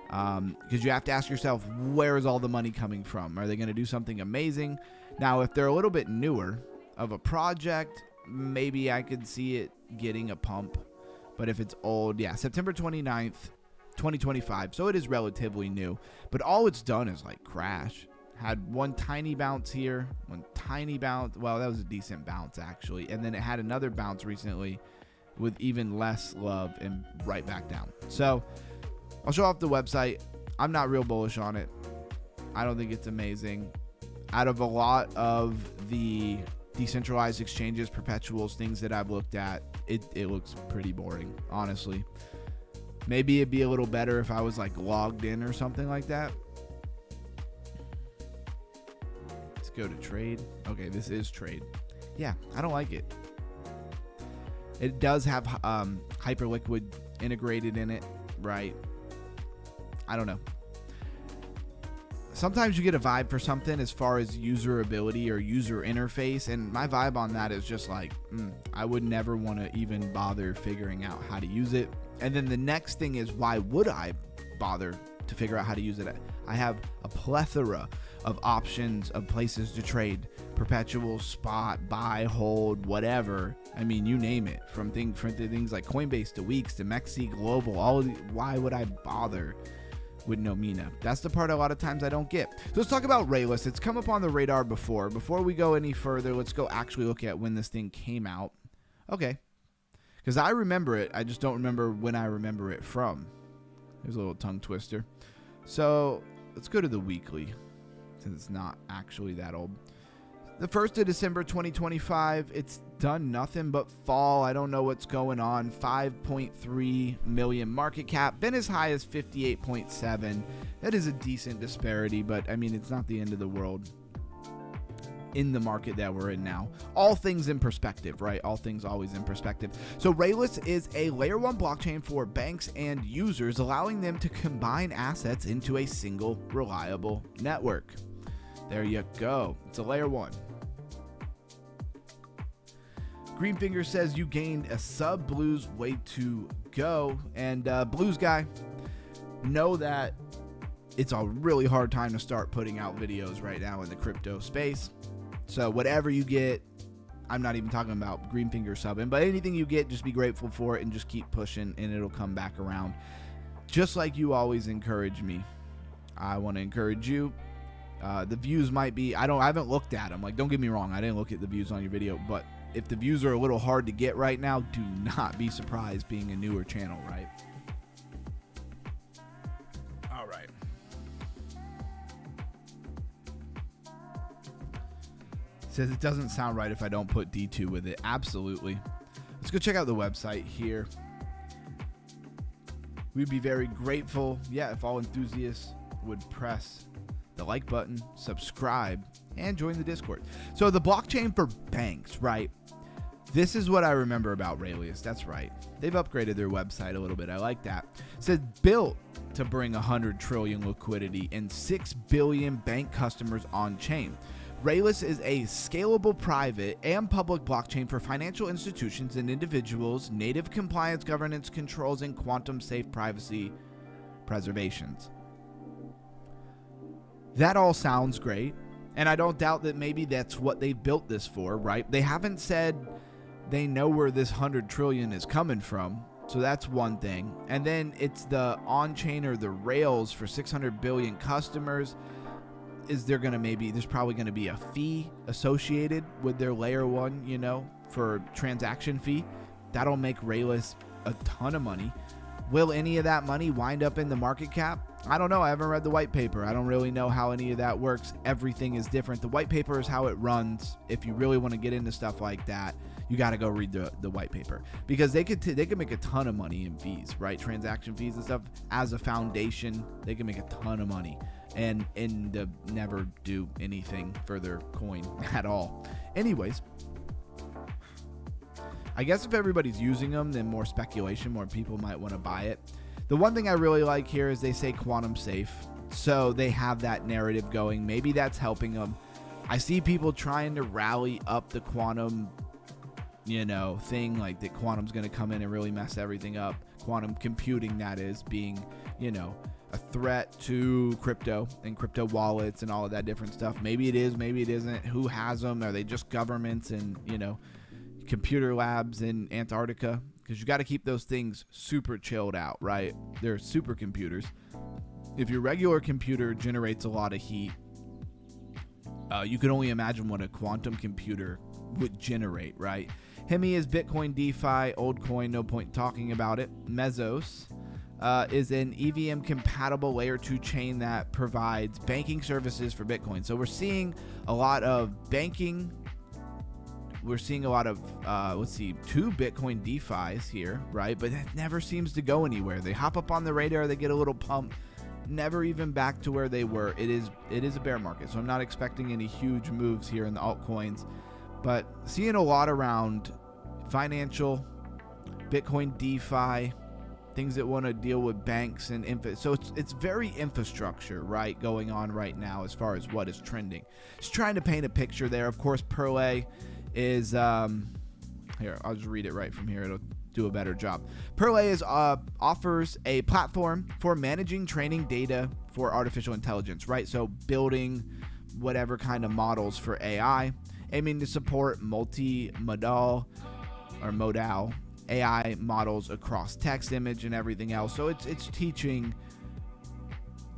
Because you have to ask yourself, where is all the money coming from? Are they going to do something amazing? Now, if they're a little bit newer of a project, maybe I could see it getting a pump. But if it's old, yeah, September 29th, 2025. So it is relatively new. But all it's done is like crash. Had one tiny bounce here, one tiny bounce. Well, that was a decent bounce, actually. And then it had another bounce recently with even less love and right back down. So I'll show off the website. I'm not real bullish on it. I don't think it's amazing. Out of a lot of the decentralized exchanges, perpetuals, things that I've looked at, it looks pretty boring, honestly. Maybe it'd be a little better if I was like logged in or something like that. Let's go to trade. Okay, this is trade. Yeah, I don't like it. It does have Hyperliquid integrated in it, right? I don't know. Sometimes you get a vibe for something as far as usability or user interface, and my vibe on that is just like, I would never want to even bother figuring out how to use it. And then the next thing is, why would I bother to figure out how to use it? I have a plethora of options of places to trade: perpetual, spot, buy, hold, whatever. I mean, you name it, from things like Coinbase to Weeks to Mexi Global. All of why would I bother with Nomina? That's the part a lot of times I don't get. So let's talk about Rayless. It's come up on the radar before. Before we go any further, let's go actually look at when this thing came out. Okay. Because I remember it. I just don't remember when I remember it from. There's a little tongue twister. So let's go to the weekly, since it's not actually that old. The 1st of December 2025, it's done nothing but fall. I don't know what's going on. 5.3 million market cap, been as high as 58.7. That is a decent disparity, but I mean, it's not the end of the world in the market that we're in now. All things in perspective, right? All things always in perspective. So Rayless is a layer 1 blockchain for banks and users, allowing them to combine assets into a single reliable network. There you go. It's a layer 1. Greenfinger says you gained a sub. Blues, way to go. And Blues guy, know that it's a really hard time to start putting out videos right now in the crypto space. So whatever you get, I'm not even talking about Greenfinger subbing, but anything you get, just be grateful for it and just keep pushing, and it'll come back around. Just like you always encourage me, I want to encourage you. The views might be, I haven't looked at them. Like, don't get me wrong, I didn't look at the views on your video, but if the views are a little hard to get right now, do not be surprised, being a newer channel, right? All right. Says it doesn't sound right if I don't put D2 with it. Absolutely. Let's go check out the website here. We'd be very grateful, if all enthusiasts would press the like button, subscribe, and join the Discord. So the blockchain for banks, right? This is what I remember about Rayless. That's right. They've upgraded their website a little bit. I like that. It says built to bring 100 trillion liquidity and 6 billion bank customers on chain. Rayless is a scalable private and public blockchain for financial institutions and individuals, native compliance, governance controls, and quantum safe privacy preservations. That all sounds great, and I don't doubt that maybe that's what they built this for, right? They haven't said they know where this 100 trillion is coming from, so that's one thing. And then it's the on-chain or the rails for 600 billion customers. Is there going to there's probably going to be a fee associated with their layer 1, for transaction fee. That'll make Rayless a ton of money. Will any of that money wind up in the market cap? I don't know. I haven't read the white paper. I don't really know how any of that works. Everything is different. The white paper is how it runs. If you really want to get into stuff like that, you got to go read the white paper, because they could make a ton of money in fees, right? Transaction fees and stuff. As a foundation, they can make a ton of money and never do anything for their coin at all. Anyways, I guess if everybody's using them, then more speculation, more people might want to buy it. The one thing I really like here is they say quantum safe. So they have that narrative going. Maybe that's helping them. I see people trying to rally up the quantum, thing, like that quantum's going to come in and really mess everything up. Quantum computing, that is, being, a threat to crypto and crypto wallets and all of that different stuff. Maybe it is, maybe it isn't. Who has them? Are they just governments and, computer labs in Antarctica? Because you got to keep those things super chilled out, right? They're supercomputers. If your regular computer generates a lot of heat, you can only imagine what a quantum computer would generate, right? Hemi is Bitcoin DeFi, old coin, no point talking about it. Mesos is an EVM compatible layer 2 chain that provides banking services for Bitcoin. So we're seeing a lot of banking we're seeing a lot of, let's see, 2 Bitcoin DeFis here, right? But that never seems to go anywhere. They hop up on the radar, they get a little pump, never even back to where they were. It is a bear market, so I'm not expecting any huge moves here in the altcoins, but seeing a lot around financial, Bitcoin DeFi, things that want to deal with banks and so it's very infrastructure, right, going on right now as far as what is trending. Just trying to paint a picture there. Of course, Perlay is here, I'll just read it right from here. It'll do a better job. Perlay is offers a platform for managing training data for artificial intelligence, right? So building whatever kind of models for AI, aiming to support multimodal or modal AI models across text, image, and everything else. So it's teaching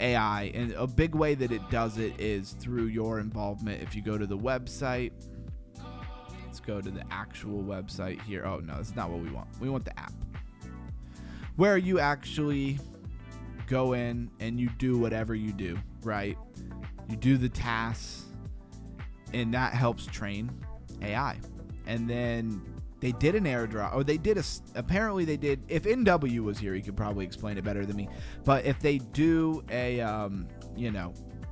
AI, and a big way that it does it is through your involvement. If you go to the website, let's go to the actual website here. Oh no, that's not what we want. We want the app, where you actually go in and you do whatever you do, right? You do the tasks, and that helps train AI. And then they did an airdrop, or apparently they did, if NW was here, he could probably explain it better than me, but if they do a,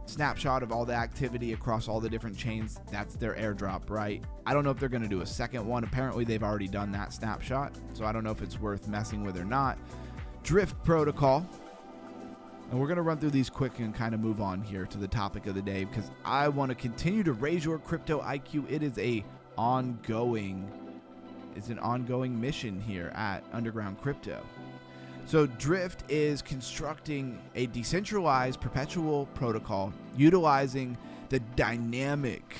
snapshot of all the activity across all the different chains, that's their airdrop, right? I don't know if they're going to do a second one. Apparently they've already done that snapshot, so I don't know if it's worth messing with or not. Drift protocol, and we're going to run through these quick and kind of move on here to the topic of the day, because I want to continue to raise your crypto IQ. It is an ongoing mission here at Underground Crypto. So Drift is constructing a decentralized perpetual protocol utilizing the dynamic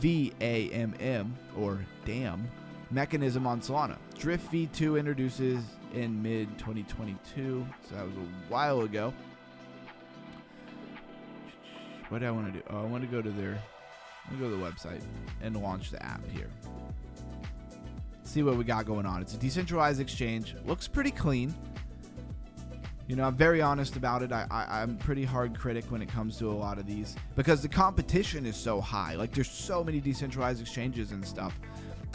VAMM or DAM mechanism on Solana. Drift v2 introduces in mid 2022, so that was a while ago. What do I want to do? Oh, I want to go to the website and launch the app here. See what we got going on. It's a decentralized exchange. Looks pretty clean. You know, I'm very honest about it. I'm pretty hard critic when it comes to a lot of these, because the competition is so high. Like, there's so many decentralized exchanges and stuff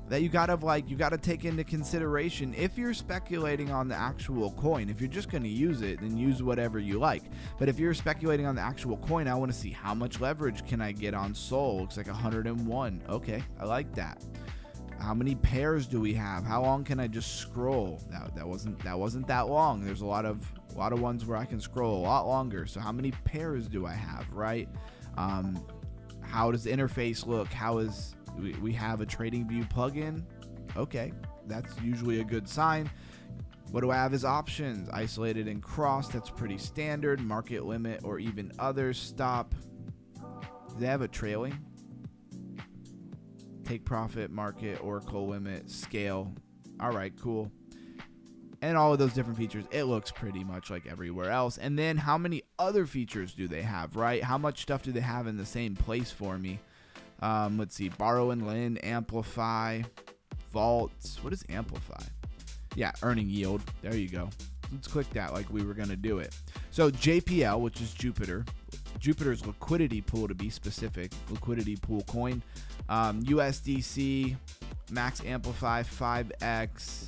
that you gotta take into consideration if you're speculating on the actual coin. If you're just going to use it, then use whatever you like. But if you're speculating on the actual coin, I want to see how much leverage can I get on Sol. Looks like 101. Okay, I like that. How many pairs do we have? How long can I just scroll? That wasn't that long. There's a lot of ones where I can scroll a lot longer. So how many pairs do I have, right? How does the interface look? We have a TradingView plugin. Okay, that's usually a good sign. What do I have as options? Isolated and cross, that's pretty standard. Market limit or even others. Stop. Do they have a trailing? Take profit, market, oracle limit, scale. All right, cool. And all of those different features. It looks pretty much like everywhere else. And then how many other features do they have, right? How much stuff do they have in the same place for me? Let's see. Borrow and lend, amplify, vaults. What is amplify? Yeah, earning yield. There you go. Let's click that like we were going to do it. So JPL, which is Jupiter's liquidity pool, to be specific, liquidity pool coin. USDC, max amplify 5x.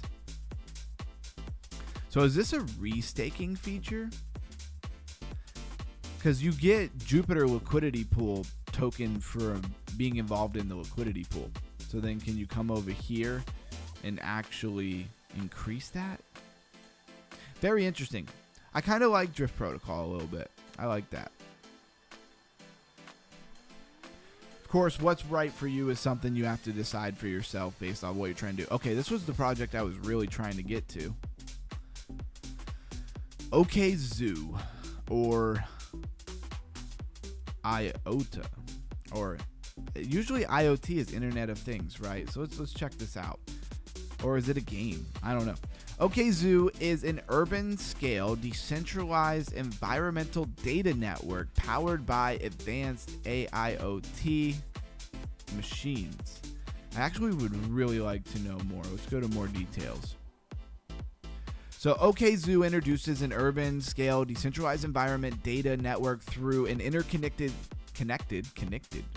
So is this a restaking feature? Because you get Jupiter liquidity pool token for being involved in the liquidity pool. So then can you come over here and actually increase that? Very interesting. I kind of like Drift Protocol a little bit. I like that. Of course, what's right for you is something you have to decide for yourself based on what you're trying to do. Okay, this was the project I was really trying to get to. OKZoo, or IOTA, or usually IoT is Internet of Things, right? So let's check this out. Or is it a game? I don't know. OKZoo is an urban-scale, decentralized environmental data network powered by advanced AIoT machines. I actually would really like to know more. Let's go to more details. So OKZoo introduces an urban-scale, decentralized environment data network through an interconnected connected.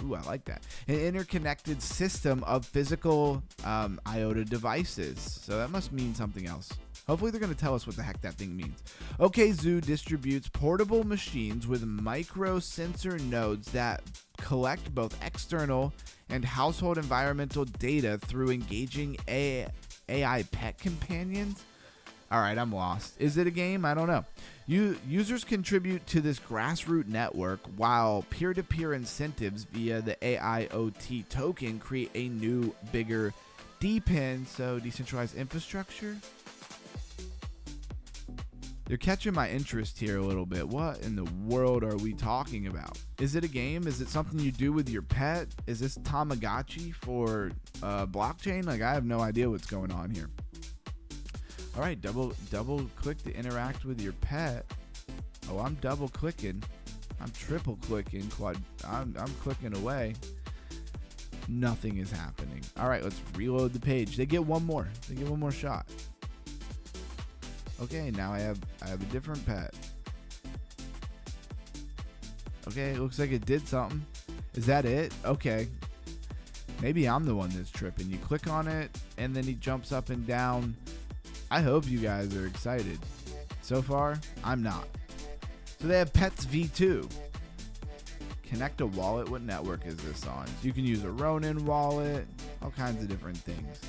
Ooh, I like that. An interconnected system of physical IoT devices. So that must mean something else. Hopefully they're going to tell us what the heck that thing means. OKZoo distributes portable machines with micro sensor nodes that collect both external and household environmental data through engaging AI pet companions. All right, I'm lost. Is it a game? I don't know. Users contribute to this grassroots network, while peer-to-peer incentives via the AIoT token create a new, bigger DePIN, so decentralized infrastructure. You're catching my interest here a little bit. What in the world are we talking about? Is it a game? Is it something you do with your pet? Is this Tamagotchi for blockchain? Like, I have no idea what's going on here. All right, double click to interact with your pet. Oh, I'm double clicking. I'm triple clicking. I'm clicking away. Nothing is happening. All right, let's reload the page. They get one more. They get one more shot. Okay, now I have a different pet. Okay, it looks like it did something. Is that it? Okay. Maybe I'm the one that's tripping. You click on it, and then he jumps up and down. I hope you guys are excited. So far, I'm not. So they have Pets V2. Connect a wallet. What network is this on? So you can use a Ronin wallet, all kinds of different things.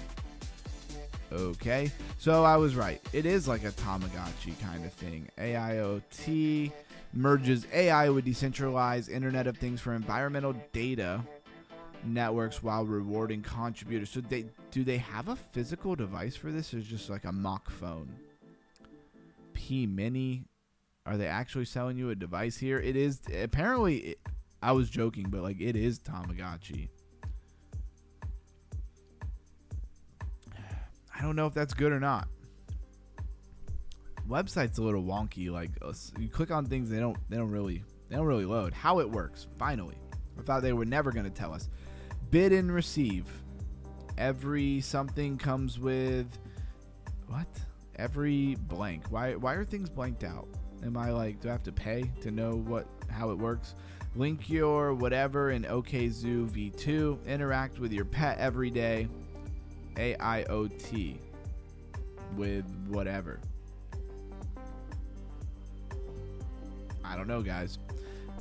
Okay, so I was right. It is like a Tamagotchi kind of thing. AIoT merges AI with decentralized Internet of Things for environmental data networks while rewarding contributors. So do they have a physical device for this, or is just like a mock phone? P Mini, are they actually selling you a device here? It is apparently. I was joking, but like it is Tamagotchi. I don't know if that's good or not. Website's a little wonky. Like you click on things, they don't really load. How it works? Finally, I thought they were never going to tell us. Bid and receive. Every something comes with what? Every blank. Why are things blanked out? Am I like, do I have to pay to know how it works? Link your whatever in OKZoo V2. Interact with your pet every day. AIoT with whatever. I don't know, guys.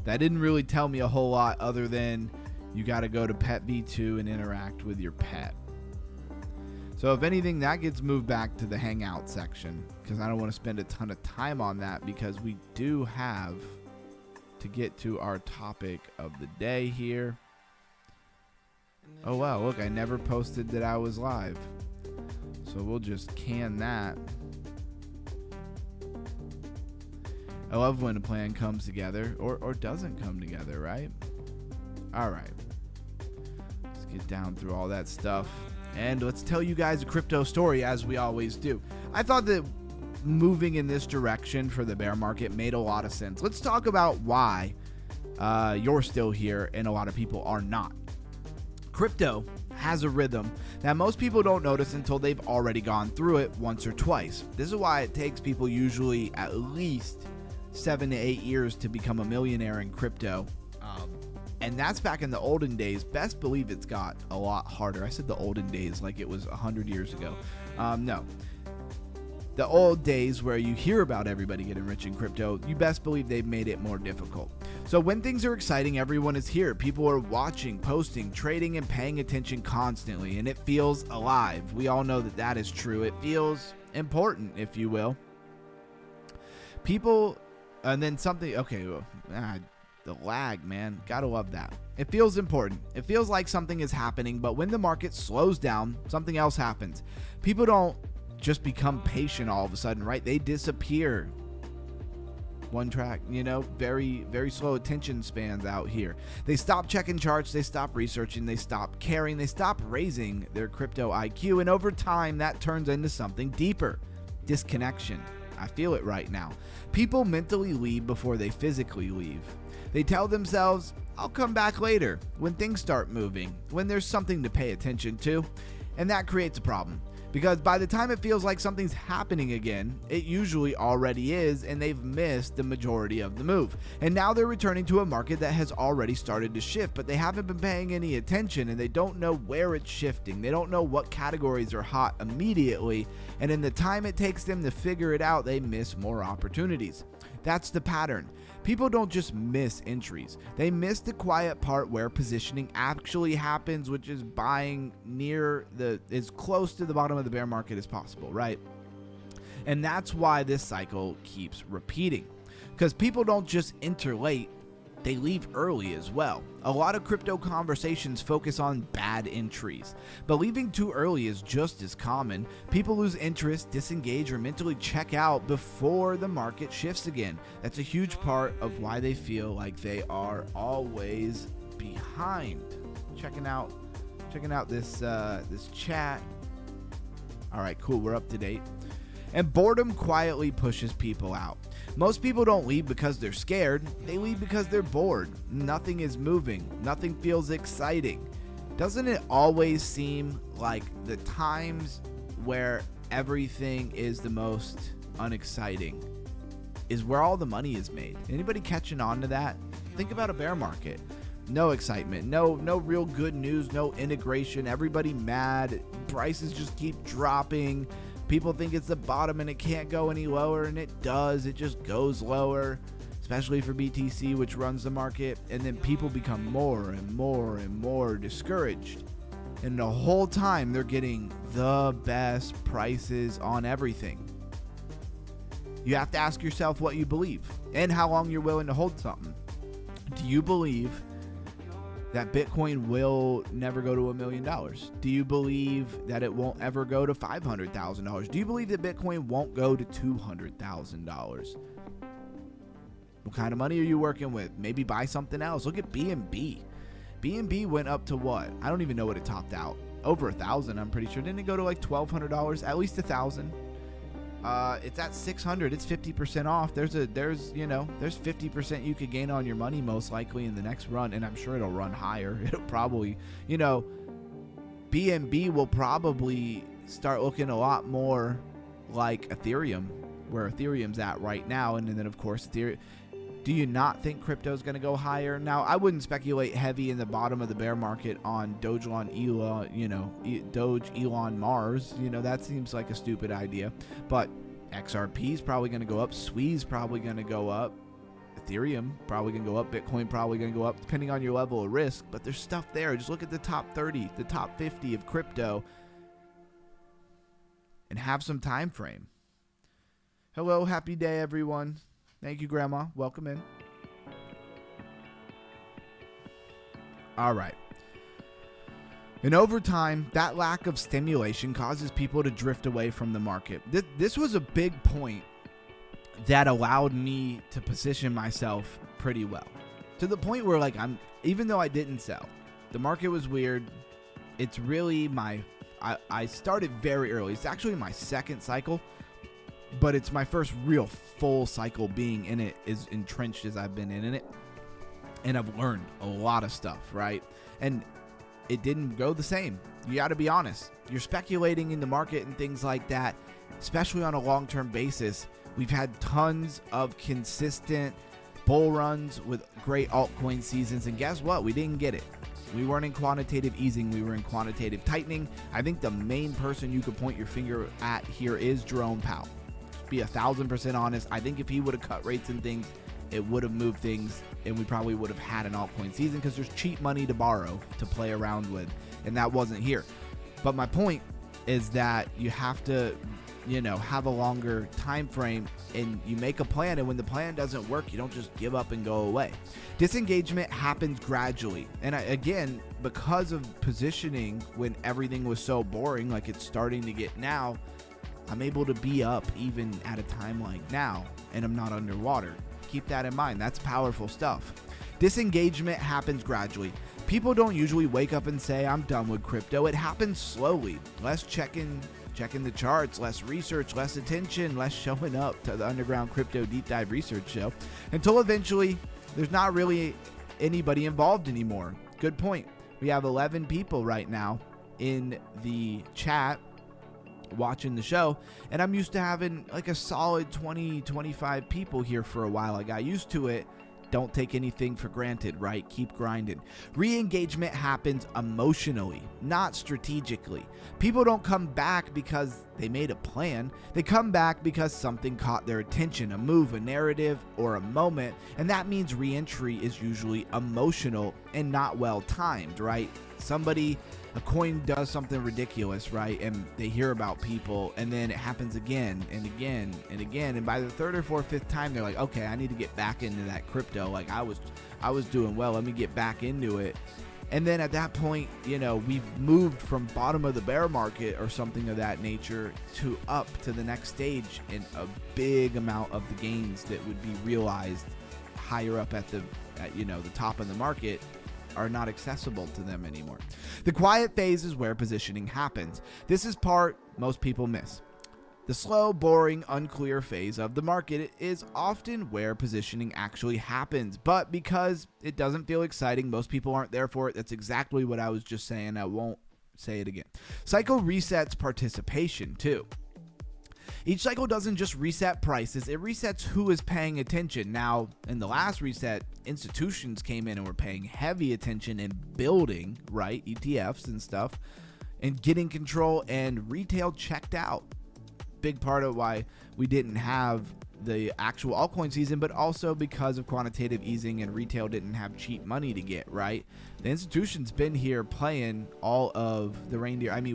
That didn't really tell me a whole lot other than you got to go to Pet V2 and interact with your pet. So if anything, that gets moved back to the Hangout section because I don't want to spend a ton of time on that because we do have to get to our topic of the day here. Oh wow, look, I never posted that I was live. So we'll just can that. I love when a plan comes together or doesn't come together, right? Alright. Let's get down through all that stuff. And let's tell you guys a crypto story as we always do. I thought that moving in this direction for the bear market made a lot of sense. Let's talk about why you're still here and a lot of people are not. Crypto has a rhythm that most people don't notice until they've already gone through it once or twice. This is why it takes people usually at least 7 to 8 years to become a millionaire in crypto. And that's back in the olden days. Best believe it's got a lot harder. I said the olden days like it was 100 years ago. No. The old days where you hear about everybody getting rich in crypto, you best believe they've made it more difficult. So when things are exciting, everyone is here. People are watching, posting, trading, and paying attention constantly, and it feels alive. We all know that that is true. It feels important, if you will. People, and then something, okay, the lag, man. Gotta love that. It feels important. It feels like something is happening, but when the market slows down, something else happens. People don't just become patient all of a sudden, right? They disappear. One track, very, very slow attention spans out here. They stop checking charts, they stop researching, they stop caring, they stop raising their crypto IQ, and over time that turns into something deeper. Disconnection. I feel it right now. People mentally leave before they physically leave. They tell themselves, I'll come back later, when things start moving, when there's something to pay attention to, and that creates a problem. Because by the time it feels like something's happening again, it usually already is, and they've missed the majority of the move. And now they're returning to a market that has already started to shift, but they haven't been paying any attention, and they don't know where it's shifting. They don't know what categories are hot immediately, and in the time it takes them to figure it out, they miss more opportunities. That's the pattern. People don't just miss entries. They miss the quiet part where positioning actually happens, which is buying as close to the bottom of the bear market as possible, right? And that's why this cycle keeps repeating. Because people don't just enter late, they leave early as well. A lot of crypto conversations focus on bad entries, but leaving too early is just as common. People lose interest, disengage, or mentally check out before the market shifts again. That's a huge part of why they feel like they are always behind. Checking out this chat. All right, cool. We're up to date. And boredom quietly pushes people out. Most people don't leave because they're scared. They leave because they're bored. Nothing is moving. Nothing feels exciting. Doesn't it always seem like the times where everything is the most unexciting is where all the money is made? Anybody catching on to that? Think about a bear market. No excitement, no real good news, no integration. Everybody mad. Prices just keep dropping. People think it's the bottom and it can't go any lower, and it does. It just goes lower, especially for BTC, which runs the market. And then people become more and more and more discouraged. And the whole time they're getting the best prices on everything. You have to ask yourself what you believe and how long you're willing to hold something. Do you believe that Bitcoin will never go to $1 million? Do you believe that it won't ever go to $500,000? Do you believe that Bitcoin won't go to $200,000? What kind of money are you working with? Maybe buy something else. Look at BNB. BNB went up to what? I don't even know what it topped out. Over $1,000, I'm pretty sure. Didn't it go to like $1,200? At least $1,000. It's at 600. It's 50% off. There's 50% you could gain on your money most likely in the next run, and I'm sure it'll run higher. It'll probably, BNB will probably start looking a lot more like Ethereum, where Ethereum's at right now, and then of course Ethereum. Do you not think crypto is going to go higher? Now, I wouldn't speculate heavy in the bottom of the bear market on Doge Elon Mars. That seems like a stupid idea. But XRP is probably going to go up. SWI is probably going to go up. Ethereum probably going to go up. Bitcoin probably going to go up, depending on your level of risk. But there's stuff there. Just look at the top 30, the top 50 of crypto, and have some time frame. Hello, happy day, everyone. Thank you, Grandma. Welcome in. All right. And over time, that lack of stimulation causes people to drift away from the market. This was a big point that allowed me to position myself pretty well. To the point where, even though I didn't sell, the market was weird. It's really I started very early. It's actually my second cycle. But it's my first real full cycle being in it, as entrenched as I've been in it. And I've learned a lot of stuff, right? And it didn't go the same. You got to be honest. You're speculating in the market and things like that, especially on a long-term basis. We've had tons of consistent bull runs with great altcoin seasons. And guess what? We didn't get it. We weren't in quantitative easing. We were in quantitative tightening. I think the main person you could point your finger at here is Jerome Powell. Be 1,000% honest. I think if he would have cut rates and things, it would have moved things, and we probably would have had an altcoin season because there's cheap money to borrow to play around with, and that wasn't here. But my point is that you have to, have a longer time frame, and you make a plan, and when the plan doesn't work, you don't just give up and go away. Disengagement happens gradually, and again, because of positioning when everything was so boring, like it's starting to get now, I'm able to be up even at a time like now, and I'm not underwater. Keep that in mind. That's powerful stuff. Disengagement happens gradually. People don't usually wake up and say, I'm done with crypto. It happens slowly. Less checking the charts, less research, less attention, less showing up to the Underground Crypto Deep Dive Research Show, until eventually there's not really anybody involved anymore. Good point. We have 11 people right now in the chat. watching the show, and I'm used to having like a solid 20-25 people here for a while. I got used to it. Don't take anything for granted, right? Keep grinding. Re-engagement happens emotionally, not strategically. People don't come back because they made a plan. They come back because something caught their attention, a move, a narrative, or a moment, and that means re-entry is usually emotional and not well timed, right? A coin does something ridiculous, right? And they hear about people, and then it happens again and again and again. And by the third or fourth, fifth time, they're like, okay, I need to get back into that crypto. Like I was doing well. Let me get back into it. And then at that point, we've moved from bottom of the bear market or something of that nature to up to the next stage, and a big amount of the gains that would be realized higher up at the top of the market are not accessible to them anymore. The quiet phase is where positioning happens. This is part most people miss. The slow, boring, unclear phase of the market is often where positioning actually happens, but because it doesn't feel exciting, most people aren't there for it. That's exactly what I was just saying. I won't say it again. Cycle resets participation too. Each cycle doesn't just reset prices, it resets who is paying attention. Now, in the last reset, institutions came in and were paying heavy attention in building, right, ETFs and stuff, and getting control, and retail checked out. Big part of why we didn't have the actual altcoin season, but also because of quantitative easing and retail didn't have cheap money to get, right? The institution's been here playing all of the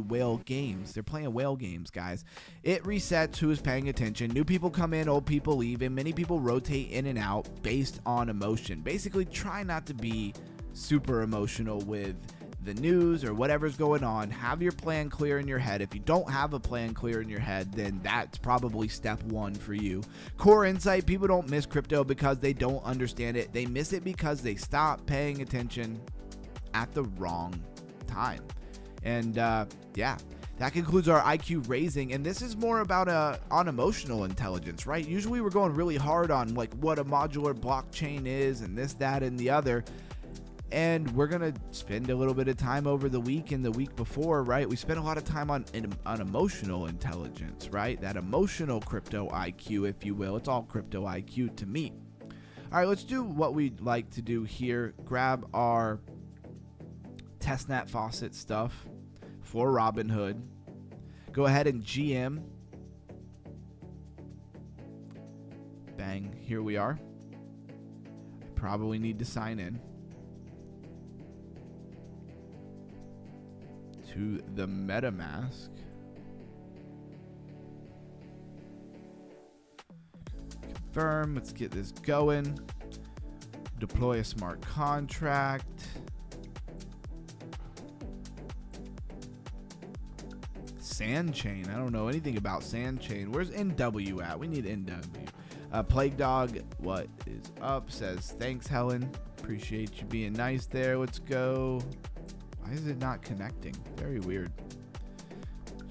whale games. They're playing whale games, guys. It resets who is paying attention. New people come in, old people leave, and many people rotate in and out based on emotion. Basically, try not to be super emotional with the news or whatever's going on. Have your plan clear in your head. If you don't have a plan clear in your head, then that's probably step one for you. Core insight: people don't miss crypto because they don't understand it. They miss it because they stop paying attention at the wrong time. And that concludes our IQ raising, and this is more about on emotional intelligence, right? Usually we're going really hard on like what a modular blockchain is and this, that, and the other. And we're going to spend a little bit of time over the week and the week before, right? We spent a lot of time on emotional intelligence, right? That emotional crypto IQ, if you will. It's all crypto IQ to me. All right, let's do what we'd like to do here. Grab our testnet faucet stuff for Robinhood. Go ahead and GM. Bang, here we are. I probably need to sign in to the MetaMask. Confirm. Let's get this going. Deploy a smart contract. Sandchain. I don't know anything about Sandchain. Where's NW at? We need NW. Plague Dog, what is up? Says, thanks, Helen. Appreciate you being nice there. Let's go. Why is it not connecting? Very weird.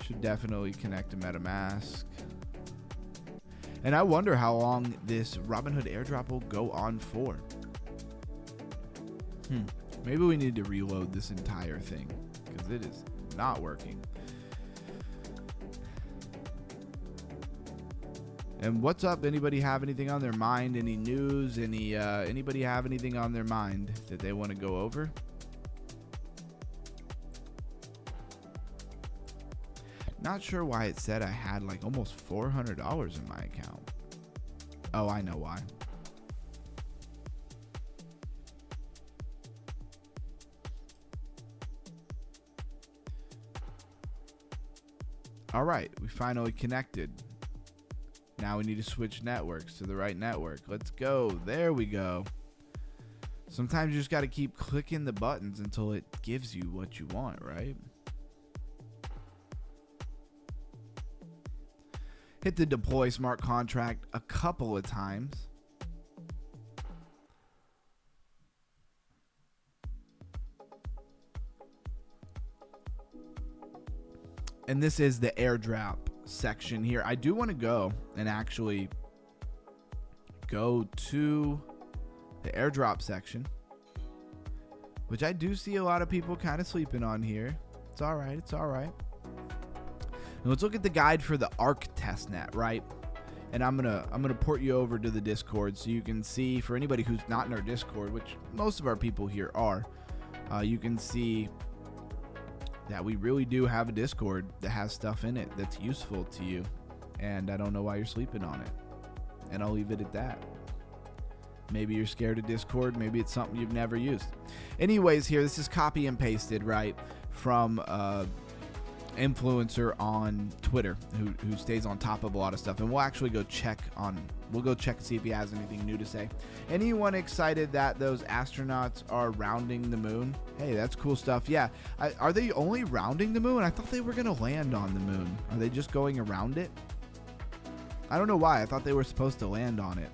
Should definitely connect to MetaMask. And I wonder how long this Robinhood airdrop will go on for. Maybe we need to reload this entire thing because it is not working. And what's up? Anybody have anything on their mind? Any news? Anybody have anything on their mind that they want to go over? Not sure why it said I had like almost $400 in my account. Oh, I know why. All right, we finally connected. Now we need to switch networks to the right network. Let's go. There we go. Sometimes you just got to keep clicking the buttons until it gives you what you want, right? Hit the deploy smart contract a couple of times. And this is the airdrop section here. I do want to go and actually go to the airdrop section, which I do see a lot of people kind of sleeping on here. It's all right. It's all right. Now let's look at the guide for the ARC testnet, right? And I'm gonna port you over to the Discord so you can see, for anybody who's not in our Discord, which most of our people here are, you can see that we really do have a Discord that has stuff in it that's useful to you. And I don't know why you're sleeping on it. And I'll leave it at that. Maybe you're scared of Discord. Maybe it's something you've never used. Anyways, here, this is copy and pasted, right, from influencer on Twitter who stays on top of a lot of stuff, and we'll actually go check and see if he has anything new to say. Anyone excited that those astronauts are rounding the moon? Hey, that's cool stuff. Yeah, are they only rounding the moon? I thought they were gonna land on the moon. Are they just going around it? I don't know why. I thought they were supposed to land on it.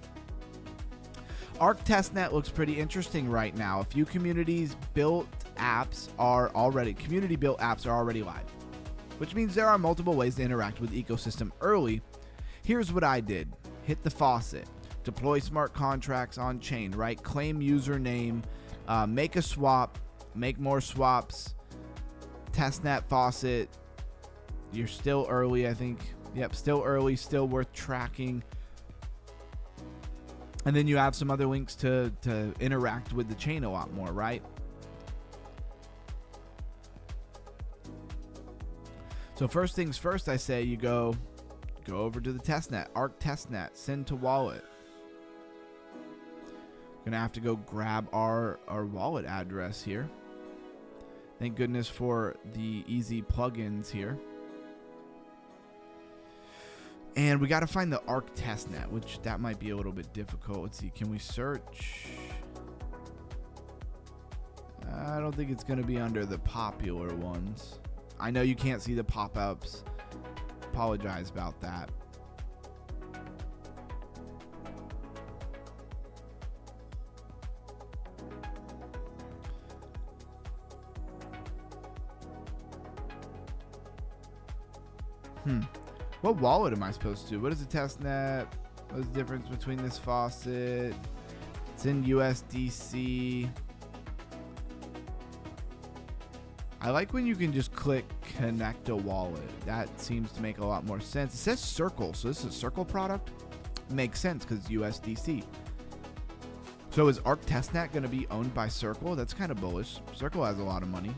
ARC testnet looks pretty interesting right now. A few community built apps are already live, which means there are multiple ways to interact with the ecosystem early. Here's what I did. Hit the faucet. Deploy smart contracts on chain, right? Claim username. Make a swap. Make more swaps. Testnet faucet. You're still early, I think. Yep, still early. Still worth tracking. And then you have some other links to interact with the chain a lot more, right? So first things first, I say you go over to the testnet, ARC testnet, send to wallet. Gonna have to go grab our wallet address here. Thank goodness for the easy plugins here. And we got to find the ARC testnet, which that might be a little bit difficult. Let's see, can we search? I don't think it's gonna be under the popular ones. I know you can't see the pop-ups. Apologize about that. What wallet am I supposed to do? What is a testnet? What's the difference between this faucet? It's in USDC. I like when you can just click connect a wallet. That seems to make a lot more sense. It says Circle, so this is a Circle product. Makes sense because USDC. So is ARC testnet going to be owned by Circle? That's kind of bullish. Circle has a lot of money.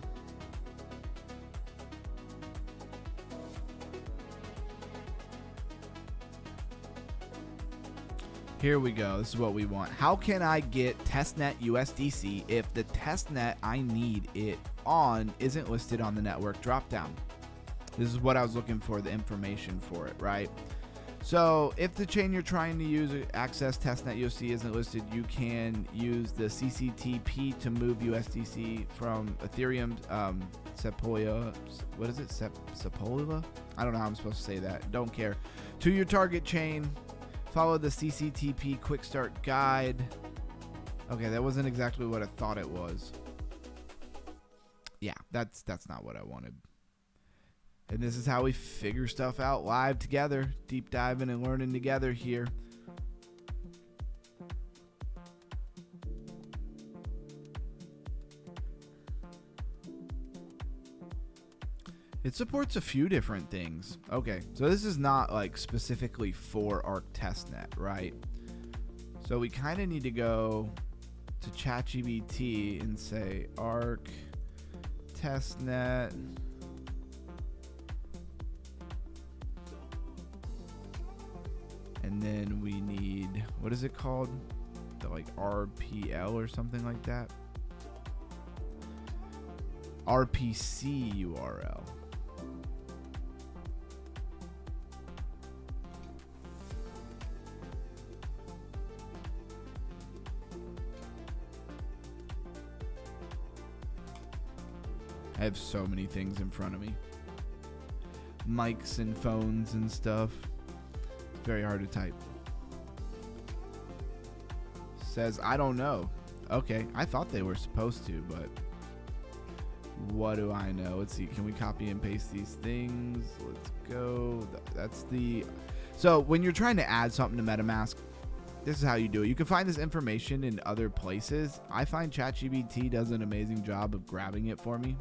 Here we go. This is what we want. How can I get testnet USDC if the testnet I need it on isn't listed on the network dropdown? This is what I was looking for, the information for it, right? So if the chain you're trying to use access testnet USDC isn't listed, you can use the CCTP to move USDC from Ethereum Sepolia. What is it? Sepolia? I don't know how I'm supposed to say that. Don't care. To your target chain. Follow the CCTP quick start guide. Okay, that wasn't exactly what I thought it was. Yeah, that's not what I wanted. And this is how we figure stuff out live together, deep diving and learning together here. It supports a few different things. Okay, so this is not like specifically for ARC testnet, right? So we kind of need to go to ChatGPT and say ARC testnet. And then we need, what is it called? The like RPL or something like that. RPC URL. I have so many things in front of me. Mics and phones and stuff. It's very hard to type. Says, I don't know. Okay, I thought they were supposed to, but what do I know? Let's see, can we copy and paste these things? Let's go. That's the... So when you're trying to add something to MetaMask, this is how you do it. You can find this information in other places. I find ChatGPT does an amazing job of grabbing it for me.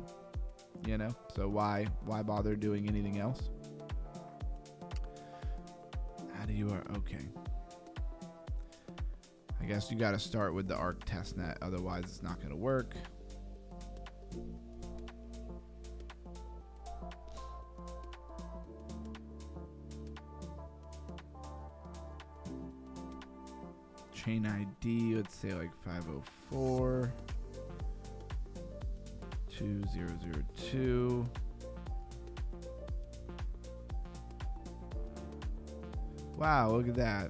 You know, so why bother doing anything else? You are okay. I guess you got to start with the ARC testnet, otherwise it's not going to work. Chain ID, let's say like 504 2002. Wow, look at that.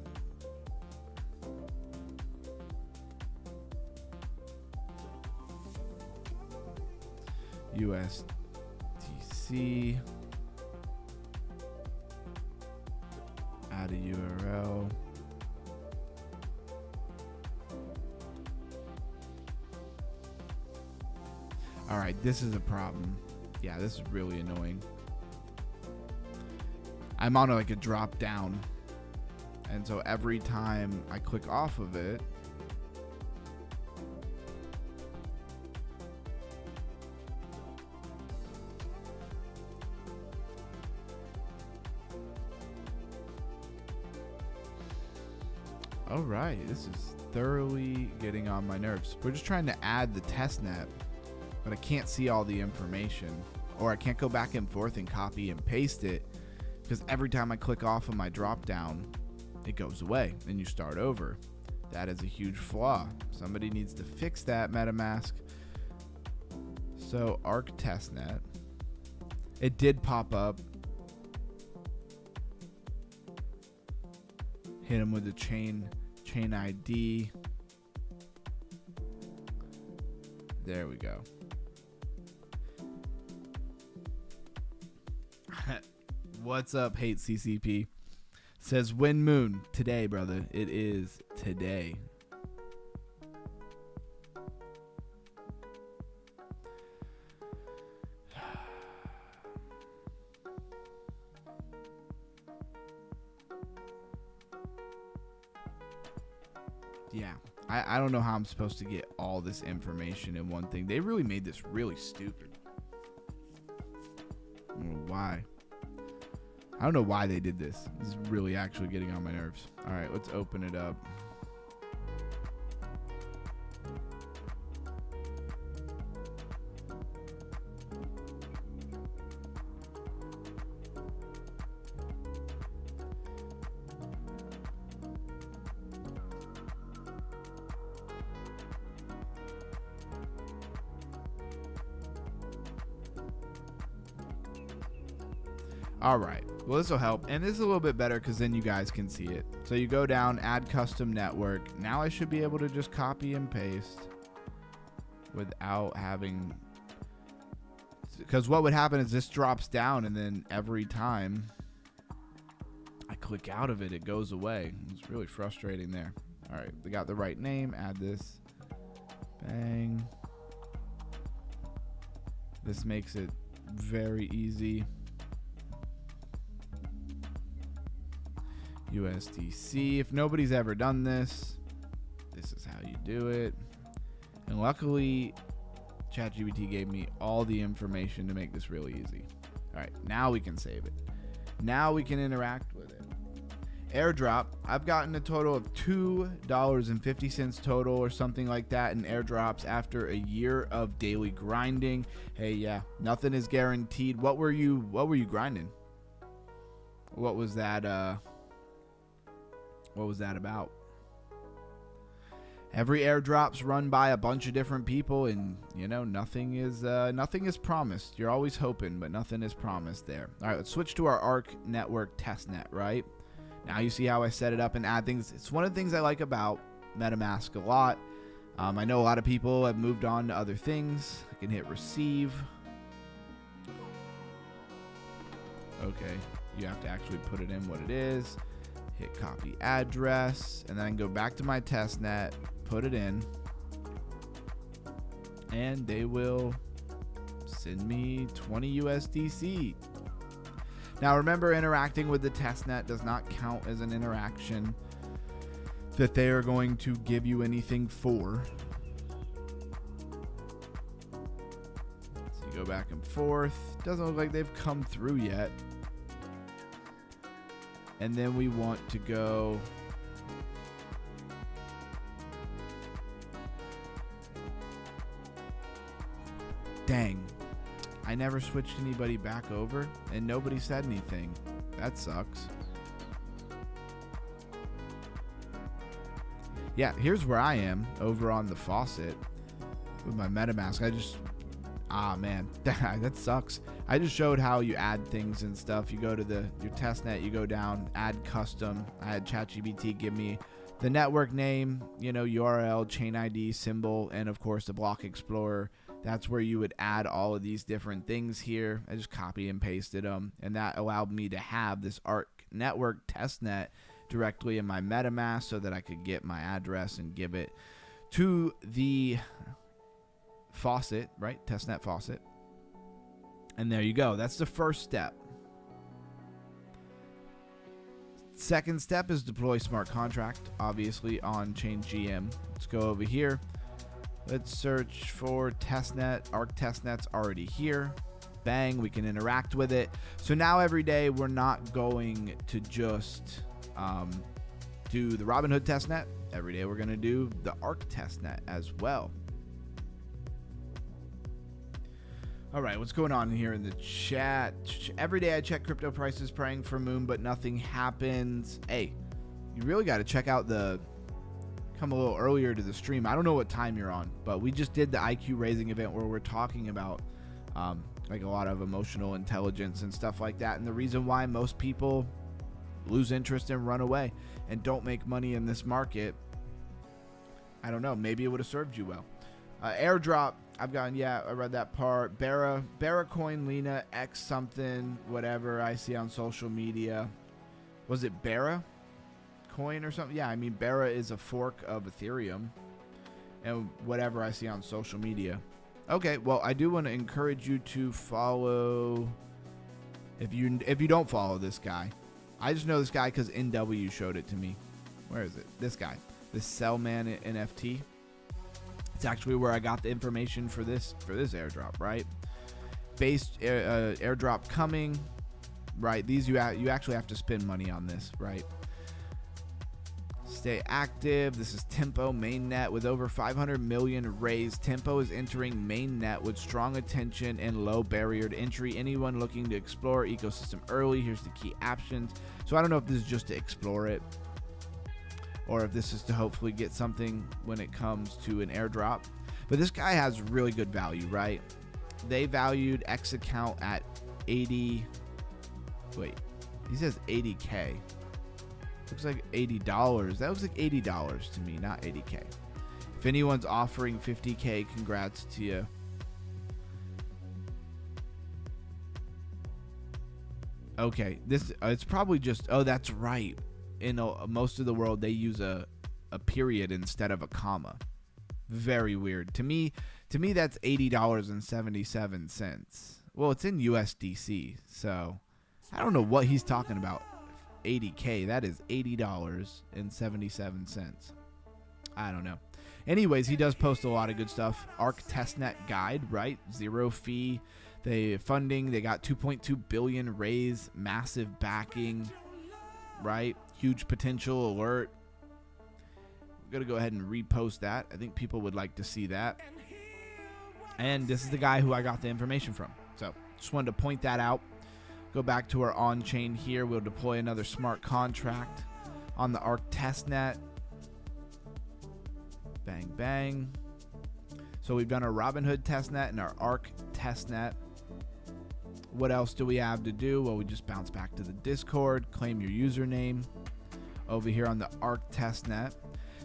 USDC. Add a URL. All right, this is a problem. Yeah, this is really annoying. I'm on like a drop down. And so every time I click off of it, all right, this is thoroughly getting on my nerves. We're just trying to add the testnet, but I can't see all the information, or I can't go back and forth and copy and paste it because every time I click off of my drop down, it goes away and you start over. That is a huge flaw. Somebody needs to fix that, MetaMask. So ARC testnet, it did pop up. Hit him with the chain ID. There we go. What's up, Hate CCP? Says Wind Moon. Today, brother. It is today. Yeah. I don't know how I'm supposed to get all this information in one thing. They really made this really stupid. I don't know why. I don't know why they did this. This is really actually getting on my nerves. All right, let's open it up. All right, well, this will help, and this is a little bit better because then you guys can see it. So you go down, add custom network. Now I should be able to just copy and paste without having, because what would happen is this drops down, and then every time I click out of it, it goes away. It's really frustrating there. All right, we got the right name. Add this. Bang. This makes it very easy. USDC. If nobody's ever done this, this is how you do it. And luckily, ChatGPT gave me all the information to make this really easy. All right, now we can save it. Now we can interact with it. Airdrop. I've gotten a total of $2.50 total or something like that in airdrops after a year of daily grinding. Hey, yeah, nothing is guaranteed. What were you grinding? What was that? What was that about? Every airdrop's run by a bunch of different people, and you know nothing is promised. You're always hoping, but nothing is promised there. All right, let's switch to our ARC network testnet. Right now, you see how I set it up and add things. It's one of the things I like about MetaMask a lot. I know a lot of people have moved on to other things. I can hit receive. Okay, you have to actually put it in what it is. Hit copy address, and then I can go back to my testnet, put it in, and they will send me 20 USDC. Now remember, interacting with the testnet does not count as an interaction that they are going to give you anything for. So you go back and forth. Doesn't look like they've come through yet. And then we want to go dang, I never switched anybody back over and nobody said anything. That sucks. Yeah, here's where I am over on the faucet with my MetaMask. Man, that sucks. I just showed how you add things and stuff. You go to your testnet, you go down, add custom. I had ChatGPT give me the network name, URL, chain ID, symbol, and of course the block explorer. That's where you would add all of these different things here. I just copy and pasted them, and that allowed me to have this Arc network testnet directly in my MetaMask so that I could get my address and give it to the faucet, right? Testnet faucet. And there you go. That's the first step. Second step is deploy smart contract, obviously on Chain GM. Let's go over here. Let's search for testnet. Arc testnet's already here. Bang, we can interact with it. So now every day we're not going to just do the Robinhood testnet. Every day we're going to do the Arc testnet as well. All right, what's going on here in the chat? Every day I check crypto prices, praying for moon, but nothing happens. Hey, you really got to check out come a little earlier to the stream. I don't know what time you're on, but we just did the IQ raising event where we're talking about like a lot of emotional intelligence and stuff like that. And the reason why most people lose interest and run away and don't make money in this market, I don't know. Maybe it would have served you well. Airdrop. I've gotten, yeah, I read that part. Barra coin, Lena, X something, whatever I see on social media. Was it Barra coin or something? Yeah, I mean, Barra is a fork of Ethereum and whatever I see on social media. Okay, well, I do want to encourage you to follow, if you don't follow this guy. I just know this guy because NW showed it to me. Where is it? This guy. This Sellman NFT. It's actually where I got the information for this airdrop, right? Base airdrop coming, right? These you actually have to spend money on this, right? Stay active. This is Tempo mainnet with over 500 million raised. Tempo is entering mainnet with strong attention and low barrier to entry. Anyone looking to explore ecosystem early, here's the key options. So I don't know if this is just to explore it, or if this is to hopefully get something when it comes to an airdrop. But this guy has really good value, right? They valued X account at 80. Wait, he says 80K. Looks like $80. That looks like $80 to me, not 80K. If anyone's offering 50K, congrats to you. Okay, this it's probably just, oh, that's right. In most of the world, they use a period instead of a comma. Very weird. To me, that's $80.77. Well, it's in USDC, so I don't know what he's talking about. 80K, that is $80.77. I don't know. Anyways, he does post a lot of good stuff. Arc testnet guide, right? Zero fee. They funding. They got 2.2 billion raise, massive backing, right? Huge potential alert. We're gonna go ahead and repost that. I think people would like to see that. And this is the guy who I got the information from. So just wanted to point that out. Go back to our on-chain here. We'll deploy another smart contract on the Arc testnet. Bang, bang. So we've done our Robinhood testnet and our Arc testnet. What else do we have to do? Well, we just bounce back to the Discord, claim your username over here on the Arc testnet.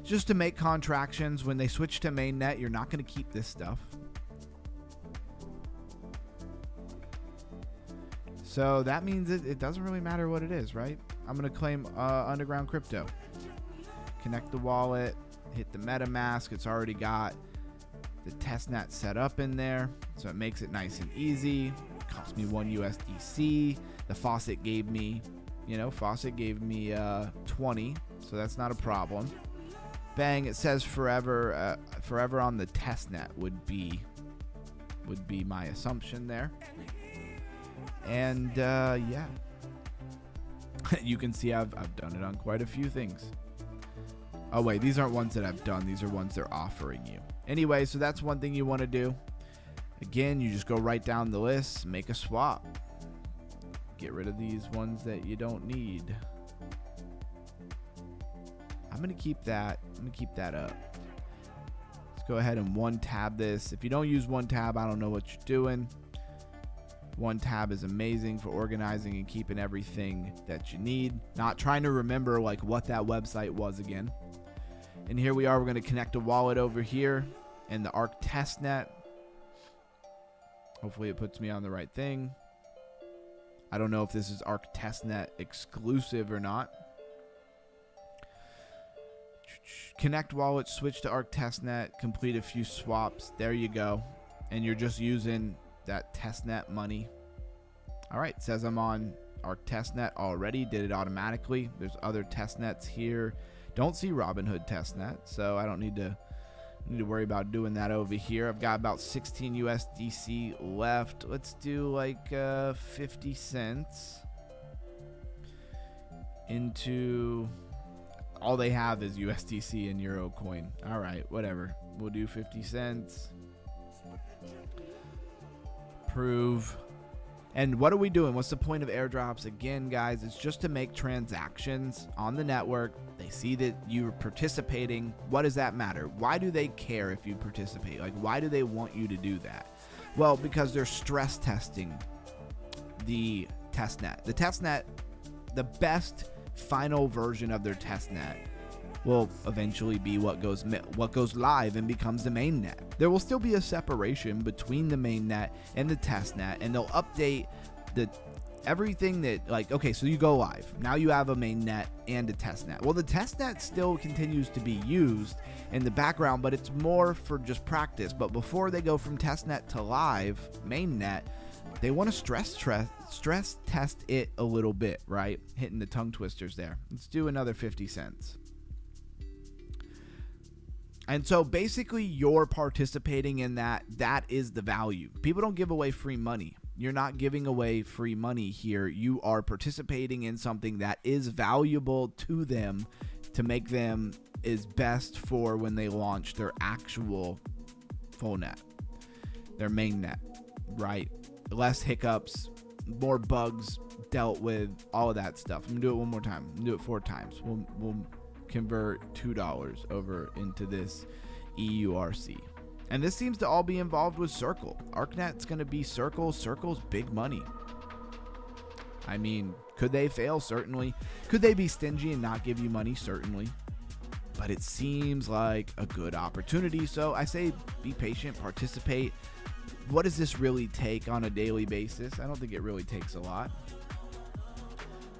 Just to make contractions. When they switch to mainnet, you're not going to keep this stuff. So that means it doesn't really matter what it is, right? I'm going to claim underground crypto. Connect the wallet, hit the MetaMask. It's already got the testnet set up in there, so it makes it nice and easy. It cost me 1 USDC. The faucet gave me, 20, so that's not a problem. Bang, it says forever on the testnet would be my assumption there. And yeah, You can see I've done it on quite a few things. Oh wait, these aren't ones that I've done. These are ones they're offering you. Anyway, so that's one thing you want to do. Again, you just go right down the list, make a swap. Get rid of these ones that you don't need. I'm going to keep that. I'm going to keep that up. Let's go ahead and one tab this. If you don't use one tab, I don't know what you're doing. One tab is amazing for organizing and keeping everything that you need. Not trying to remember like what that website was again. And here we are. We're going to connect a wallet over here and the Arc testnet. Hopefully it puts me on the right thing. I don't know if this is Arc testnet exclusive or not. Connect wallet, switch to Arc testnet, complete a few swaps. There you go. And you're just using that testnet money. All right, it says I'm on Arc testnet already. Did it automatically. There's other testnets here. Don't see Robinhood testnet, so I don't need to worry about doing that over here. I've got about 16 USDC left. Let's do like 50 cents into... All they have is USDC and Euro coin. All right, whatever. We'll do 50 cents. Approve. And what are we doing? What's the point of airdrops? Again, guys, it's just to make transactions on the network. They see that you're participating. What does that matter? Why do they care if you participate? Like, why do they want you to do that? Well, because they're stress testing the testnet. The testnet, the best final version of their testnet will eventually be what goes live and becomes the main net. There will still be a separation between the main net and the testnet, and they'll update everything that, like, okay, so you go live. Now you have a main net and a testnet. Well, the testnet still continues to be used in the background, but it's more for just practice. But before they go from testnet to live main net, they want to stress test it a little bit, right? Hitting the tongue twisters there. Let's do another 50 cents. And so basically you're participating in that. That is the value. People don't give away free money. You're not giving away free money here. You are participating in something that is valuable to them to make them is best for when they launch their actual full net, their main net, right? Less hiccups, more bugs dealt with, all of that stuff. I'm gonna do it one more time. I'm gonna do it 4 times. We'll convert $2 over into this EURC. And this seems to all be involved with Circle. ArcNet's gonna be Circle. Circle's big money. I mean, could they fail? Certainly. Could they be stingy and not give you money? Certainly. But it seems like a good opportunity. So I say be patient, participate. What does this really take on a daily basis? I don't think it really takes a lot.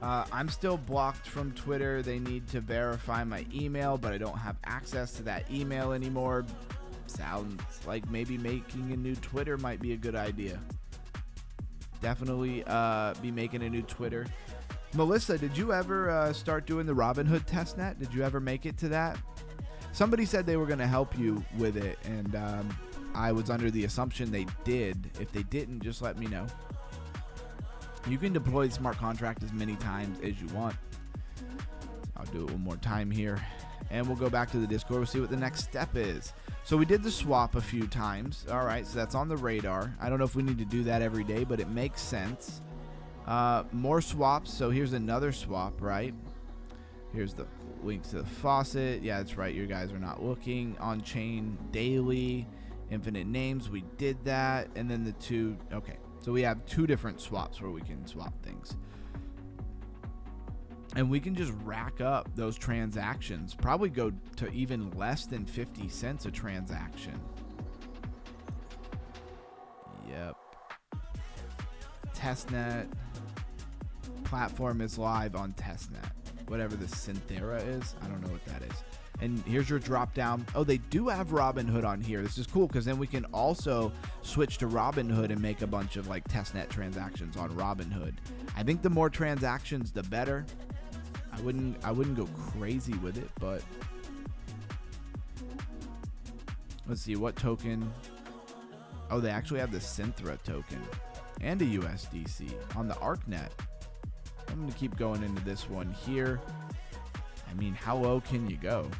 I'm still blocked from Twitter. They need to verify my email, but I don't have access to that email anymore. Sounds like maybe making a new Twitter might be a good idea. Definitely be making a new Twitter. Melissa, did you ever start doing the Robinhood testnet? Did you ever make it to that? Somebody said they were going to help you with it, and I was under the assumption they did. If they didn't, just let me know. You can deploy the smart contract as many times as you want. I'll do it one more time here. And we'll go back to the Discord. We'll see what the next step is. So we did the swap a few times. All right, so that's on the radar. I don't know if we need to do that every day, but it makes sense. More swaps. So here's another swap, right? Here's the link to the faucet. Yeah, that's right. You guys are not looking. On-chain daily. Infinite names. We did that. And then the 2. Okay. So we have 2 different swaps where we can swap things. And we can just rack up those transactions. Probably go to even less than 50 cents a transaction. Yep. Testnet. Platform is live on Testnet. Whatever the Synthera is. I don't know what that is. And here's your drop down. Oh, they do have Robinhood on here. This is cool because then we can also switch to Robinhood and make a bunch of like testnet transactions on Robinhood. I think the more transactions, the better. I wouldn't go crazy with it, but let's see what token. Oh, they actually have the Synthera token and a USDC on the ArcNet. I'm going to keep going into this one here. I mean, how low can you go?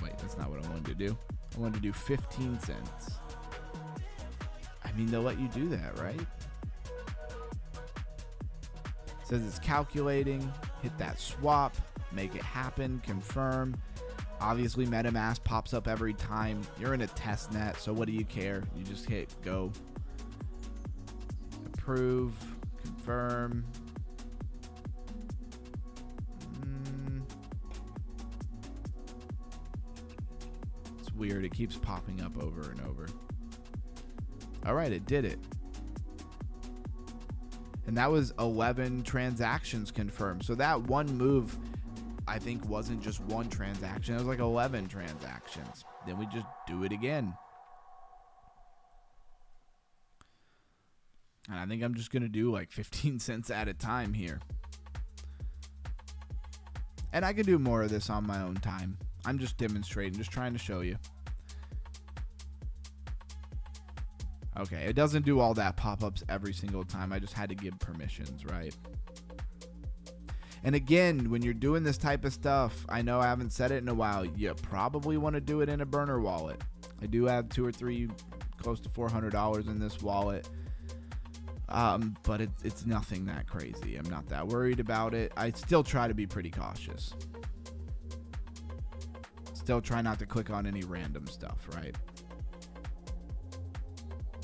Wait, that's not what I wanted to do. I wanted to do 15 cents. I mean, they'll let you do that, right? It says it's calculating. Hit that swap. Make it happen. Confirm. Obviously, MetaMask pops up every time. You're in a test net, so what do you care? You just hit go. Approve. Confirm. It's weird. It keeps popping up over and over. All right, it did it. And that was 11 transactions confirmed. So that one move, I think, wasn't just one transaction. It was like 11 transactions. Then we just do it again. And I think I'm just going to do like 15 cents at a time here. And I can do more of this on my own time. I'm just demonstrating, just trying to show you. Okay, it doesn't do all that pop-ups every single time. I just had to give permissions, right? And again, when you're doing this type of stuff, I know I haven't said it in a while, you probably want to do it in a burner wallet. I do have 2 or 3, close to $400 in this wallet. But it's nothing that crazy. I'm not that worried about it. I still try to be pretty cautious. Still try not to click on any random stuff, right?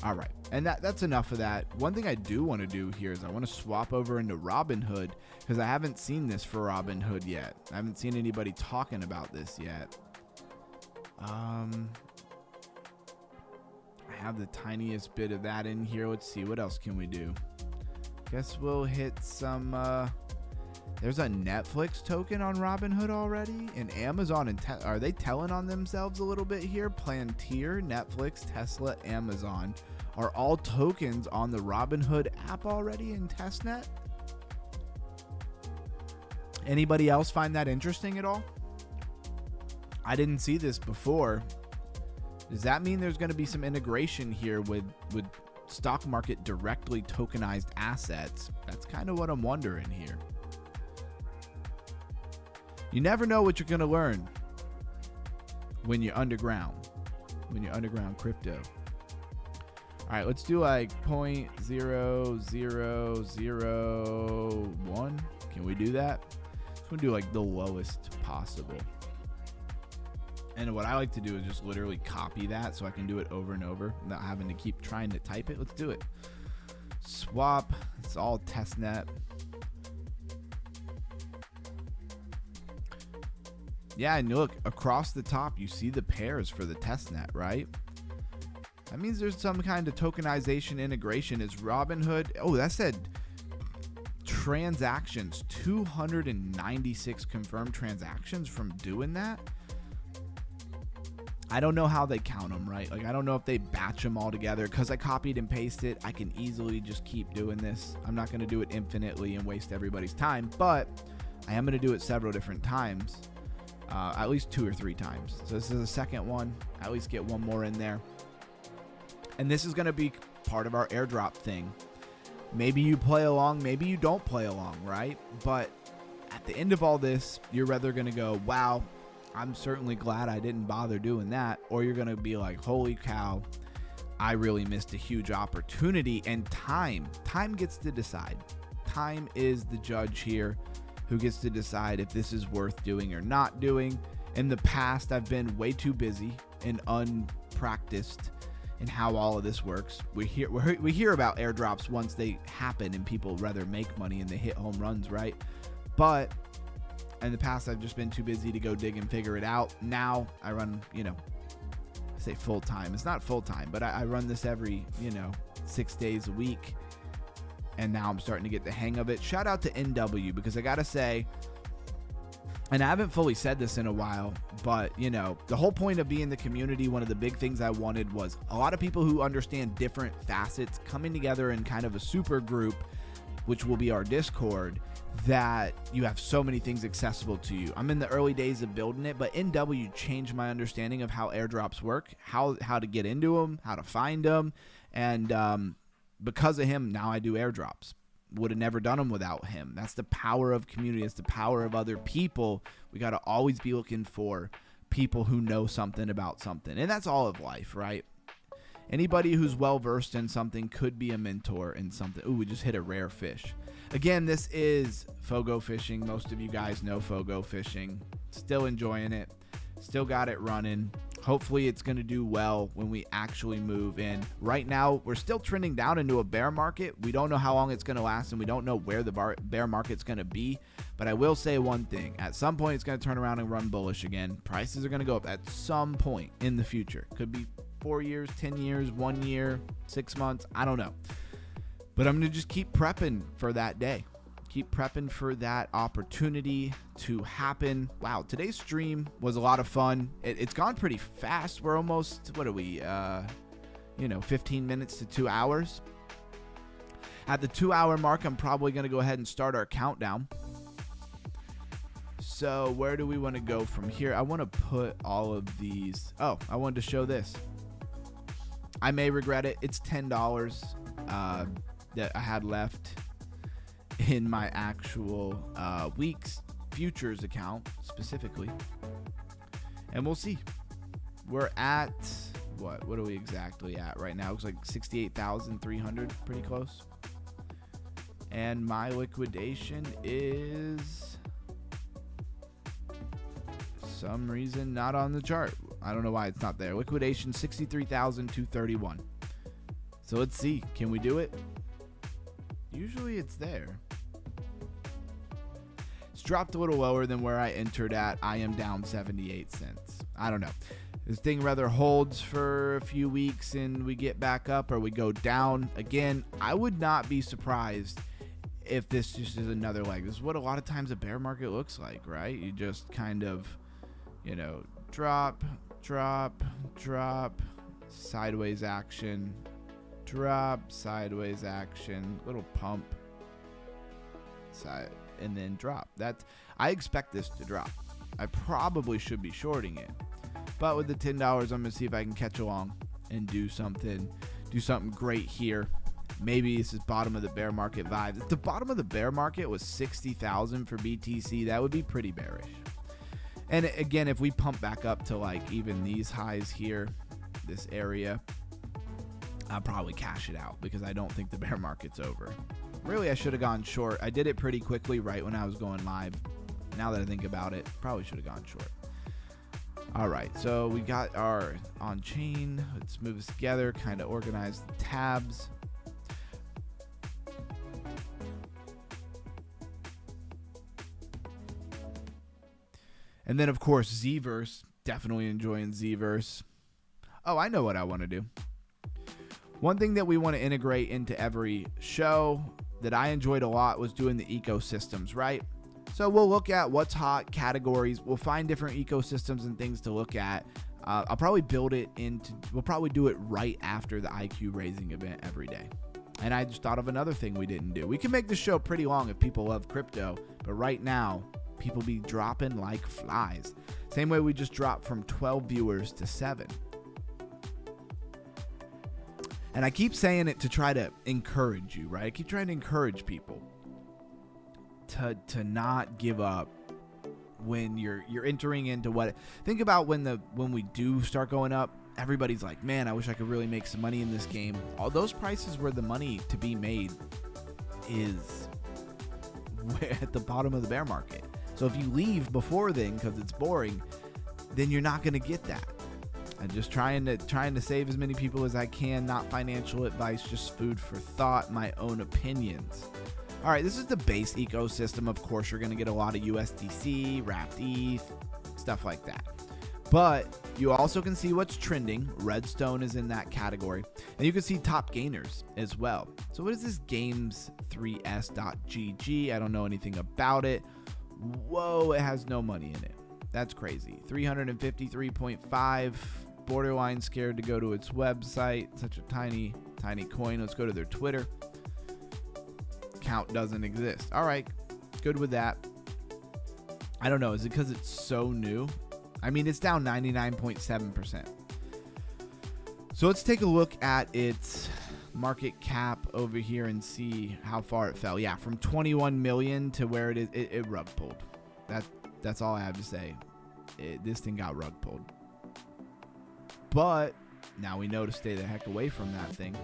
All right, and that's enough of that. One thing I do want to do here is I want to swap over into Robinhood because I haven't seen this for Robinhood yet. I haven't seen anybody talking about this yet. I have the tiniest bit of that in here. Let's see, what else can we do? Guess we'll hit some... There's a Netflix token on Robinhood already, and Amazon and are they telling on themselves a little bit here? Palantir, Netflix, Tesla, Amazon are all tokens on the Robinhood app already in testnet. Anybody else find that interesting at all? I didn't see this before. Does that mean there's going to be some integration here with stock market directly tokenized assets? That's kind of what I'm wondering here. You never know what you're going to learn when you're underground. When you're underground crypto. All right, let's do like 0.0001. Can we do that? Let's do like the lowest possible. And what I like to do is just literally copy that so I can do it over and over without having to keep trying to type it. Let's do it. Swap. It's all testnet. Yeah, and look, across the top, you see the pairs for the testnet, right? That means there's some kind of tokenization integration. Is Robinhood... Oh, that said transactions. 296 confirmed transactions from doing that. I don't know how they count them, right? Like, I don't know if they batch them all together. Because I copied and pasted, I can easily just keep doing this. I'm not going to do it infinitely and waste everybody's time. But I am going to do it several different times. At least 2 or 3 times. So this is the second one. At least get one more in there. And this is going to be part of our airdrop thing. Maybe you play along, maybe you don't play along, right? But at the end of all this, you're either going to go, wow, I'm certainly glad I didn't bother doing that. Or you're going to be like, holy cow, I really missed a huge opportunity. And time gets to decide. Time is the judge here. Who gets to decide if this is worth doing or not doing. In the past, I've been way too busy and unpracticed in how all of this works. We hear about airdrops once they happen and people rather make money and they hit home runs, right? But in the past, I've just been too busy to go dig and figure it out. Now I run, I say full time. It's not full time, but I run this every, 6 days a week. And now I'm starting to get the hang of it. Shout out to NW, because I got to say, and I haven't fully said this in a while, but, the whole point of being the community, one of the big things I wanted was a lot of people who understand different facets coming together in kind of a super group, which will be our Discord, that you have so many things accessible to you. I'm in the early days of building it, but NW changed my understanding of how airdrops work, how to get into them, how to find them, and because of him, now I do airdrops. would have never done them without him. That's the power of community. It's the power of other people. We got to always be looking for people who know something about something. And that's all of life, right? Anybody who's well-versed in something could be a mentor in something. Ooh, we just hit a rare fish. Again, this is Fogo fishing. Most of you guys know Fogo fishing. Still enjoying it. Still got it running. Hopefully it's going to do well when we actually move in. Right now, we're still trending down into a bear market. We don't know how long it's going to last, and we don't know where the bear market's going to be. But I will say one thing. At some point, it's going to turn around and run bullish again. Prices are going to go up at some point in the future. Could be 4 years, 10 years, 1 year, 6 months. I don't know. But I'm going to just keep prepping for that day. Keep prepping for that opportunity to happen. Wow, today's stream was a lot of fun. It's gone pretty fast. We're almost, 15 minutes to 2 hours. At the 2 hour mark, I'm probably going to go ahead and start our countdown. So where do we want to go from here? I want to put all of these. Oh, I wanted to show this. I may regret it. It's $10 that I had left in my actual week's futures account specifically. And we'll see. We're at, what are we exactly at right now? Looks like 68,300, pretty close. And my liquidation is, some reason, not on the chart. I don't know why it's not there. Liquidation 63,231. So let's see. Can we do it? Usually it's there. It's dropped a little lower than where I entered at. I am down 78 cents. I don't know. This thing rather holds for a few weeks and we get back up, or we go down again. I would not be surprised if this just is another leg. This is what a lot of times a bear market looks like, right? You just kind of, drop, sideways action, drop, sideways action, little pump, side, and then drop. I expect this to drop. I probably should be shorting it, but with the $10, I'm gonna see if I can catch along and do something great here. Maybe this is bottom of the bear market vibe. If the bottom of the bear market was 60,000 for BTC, that would be pretty bearish. And again, if we pump back up to like even these highs here, this area, I'll probably cash it out because I don't think the bear market's over. Really, I should have gone short. I did it pretty quickly right when I was going live. Now that I think about it, probably should have gone short. All right, so we got our on-chain. Let's move this together, kind of organize the tabs. And then, of course, Zverse. Definitely enjoying Zverse. Oh, I know what I want to do. One thing that we want to integrate into every show that I enjoyed a lot was doing the ecosystems, right? So we'll look at what's hot, categories. We'll find different ecosystems and things to look at. I'll probably we'll probably do it right after the IQ raising event every day. And I just thought of another thing we didn't do. We can make the show pretty long if people love crypto, but right now, people be dropping like flies. Same way we just dropped from 12 viewers to 7. And I keep saying it to try to encourage you, right? I keep trying to encourage people to not give up when you're entering into what. Think about when we do start going up, everybody's like, man, I wish I could really make some money in this game. All those prices where the money to be made is at the bottom of the bear market. So if you leave before then because it's boring, then you're not going to get that. I'm just trying to save as many people as I can. Not financial advice, just food for thought, my own opinions. All right, this is the base ecosystem. Of course, you're going to get a lot of USDC, wrapped ETH, stuff like that. But you also can see what's trending. Redstone is in that category. And you can see top gainers as well. So what is this games3s.gg? I don't know anything about it. Whoa, it has no money in it. That's crazy. 353.5. Borderline scared to go to its website. Such a tiny coin. Let's go to their Twitter. Count doesn't exist. All right, good with that. I don't know. Is it because it's so new? I mean, it's down 99.7%. So let's take a look at its market cap over here and see how far it fell. Yeah, from 21 million to where it is, it rug pulled. That's all I have to say. This thing got rug pulled. But now we know to stay the heck away from that thing.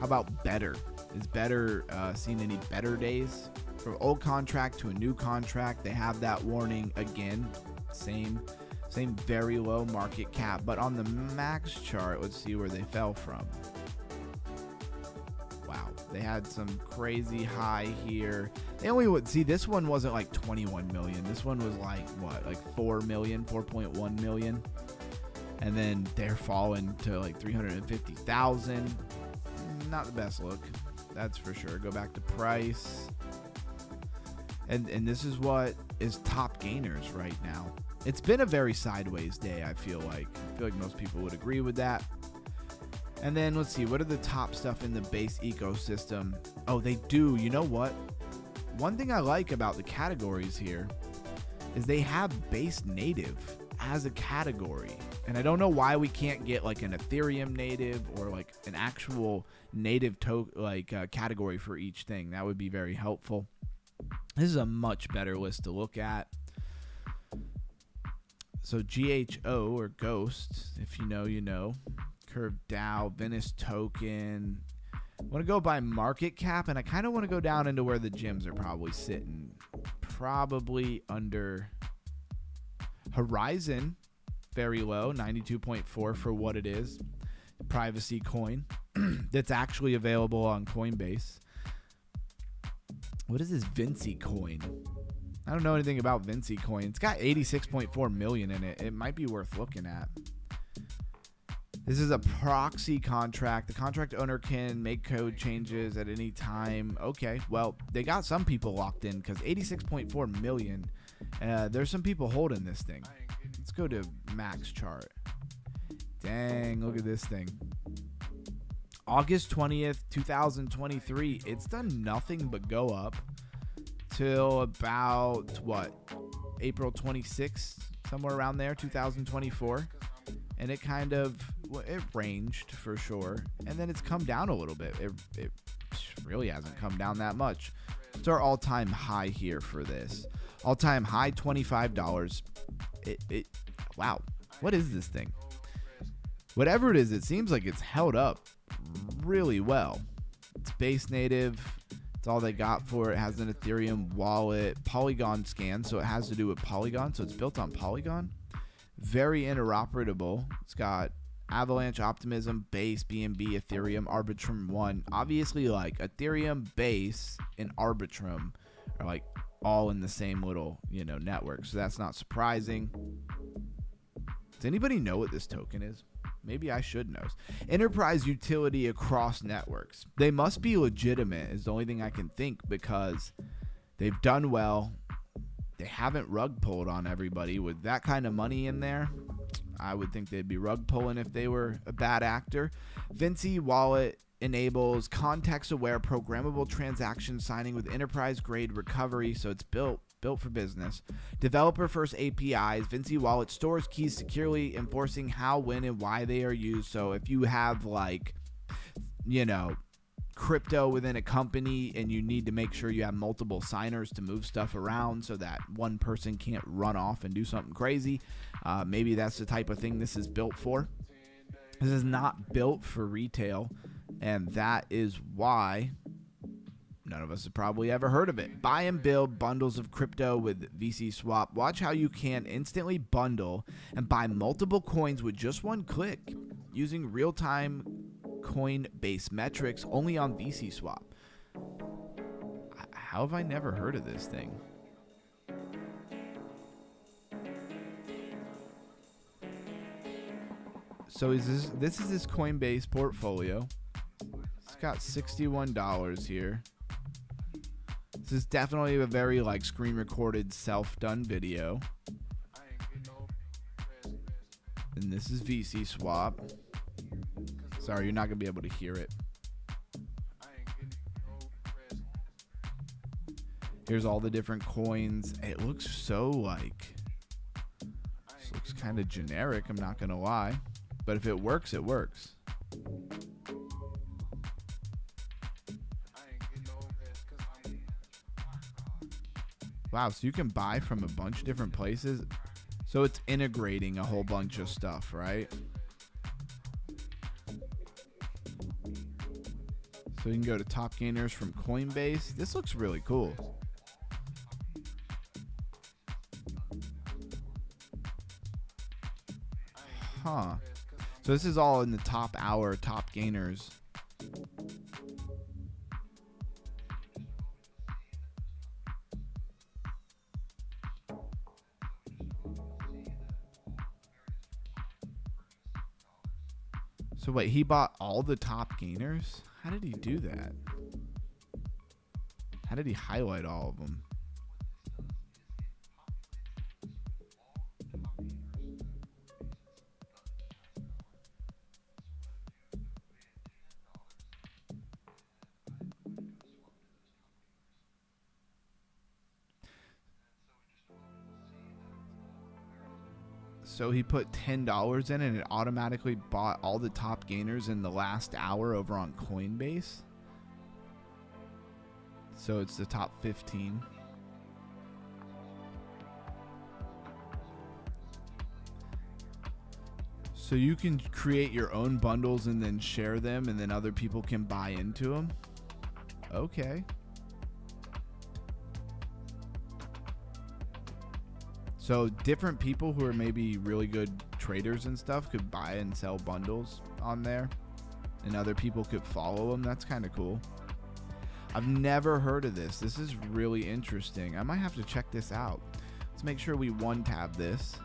How about Better? Is Better seen any better days? From old contract to a new contract, they have that warning again. Same very low market cap. But on the max chart, let's see where they fell from. Wow, they had some crazy high here. They only would see this one wasn't like 21 million. This one was like what, like 4 million, 4.1 million. And then they're falling to like 350,000. Not the best look, that's for sure. Go back to price. And this is what is top gainers right now. It's been a very sideways day, I feel like. Most people would agree with that. And then let's see, what are the top stuff in the base ecosystem? Oh, they do. You know what? One thing I like about the categories here is they have base native as a category. And I don't know why we can't get like an Ethereum native or like an actual native category for each thing. That would be very helpful. This is a much better list to look at. So GHO or Ghost, if you know, you know. Curve DAO, Venice token. I want to go by market cap, and I kind of want to go down into where the gyms are probably sitting. Probably under Horizon, very low, 92.4 for what it is. Privacy coin that's actually available on Coinbase. What is this Vinci coin? I don't know anything about Vinci coin. It's got 86.4 million in it. It might be worth looking at. This is a proxy contract. The contract owner can make code changes at any time. Okay, well, they got some people locked in because 86.4 million. There's some people holding this thing. Let's go to max chart. Dang, look at this thing. August 20th, 2023. It's done nothing but go up till about, what, April 26th, somewhere around there, 2024. And it kind of, it ranged for sure. And then it's come down a little bit. It really hasn't come down that much. It's our all-time high here for this. All-time high, $25. Wow. What is this thing? Whatever it is, it seems like it's held up really well. It's base native. It's all they got for it. It has an Ethereum wallet, Polygon scan, so it has to do with Polygon. So it's built on Polygon. Very interoperable. It's got Avalanche, Optimism, Base, BNB, Ethereum, Arbitrum 1. Obviously, like Ethereum, Base, and Arbitrum are like all in the same little, network. So that's not surprising. Does anybody know what this token is? Maybe I should know. Enterprise utility across networks. They must be legitimate is the only thing I can think, because they've done well. They haven't rug pulled on everybody. With that kind of money in there, I would think they'd be rug pulling if they were a bad actor. Vinci wallet enables context-aware programmable transaction signing with enterprise-grade recovery, so it's built for business. Developer-first APIs. Vinci wallet stores keys securely, enforcing how, when, and why they are used. So if you have crypto within a company and you need to make sure you have multiple signers to move stuff around so that one person can't run off and do something crazy, maybe that's the type of thing this is built for. This is not built for retail, and that is why none of us have probably ever heard of it. Buy and build bundles of crypto with VC Swap. Watch how you can instantly bundle and buy multiple coins with just one click using real-time coin-based metrics only on VC Swap. How have I never heard of this thing? So this is this Coinbase portfolio. It's got $61 here. This is definitely a very screen recorded self-done video. And this is VC Swap. Sorry, you're not going to be able to hear it. Here's all the different coins. It looks so this looks kind of generic, I'm not going to lie. But if it works, it works. Wow, so you can buy from a bunch of different places. So it's integrating a whole bunch of stuff, right? So you can go to top gainers from Coinbase. This looks really cool. Huh. So this is all in the top hour, top gainers. So wait, he bought all the top gainers? How did he do that? How did he highlight all of them? So he put $10 in and it automatically bought all the top gainers in the last hour over on Coinbase. So it's the top 15. So you can create your own bundles and then share them, and then other people can buy into them. Okay. So different people who are maybe really good traders and stuff could buy and sell bundles on there, and other people could follow them. That's kind of cool. I've never heard of this. This is really interesting. I might have to check this out. Let's make sure we one tab this.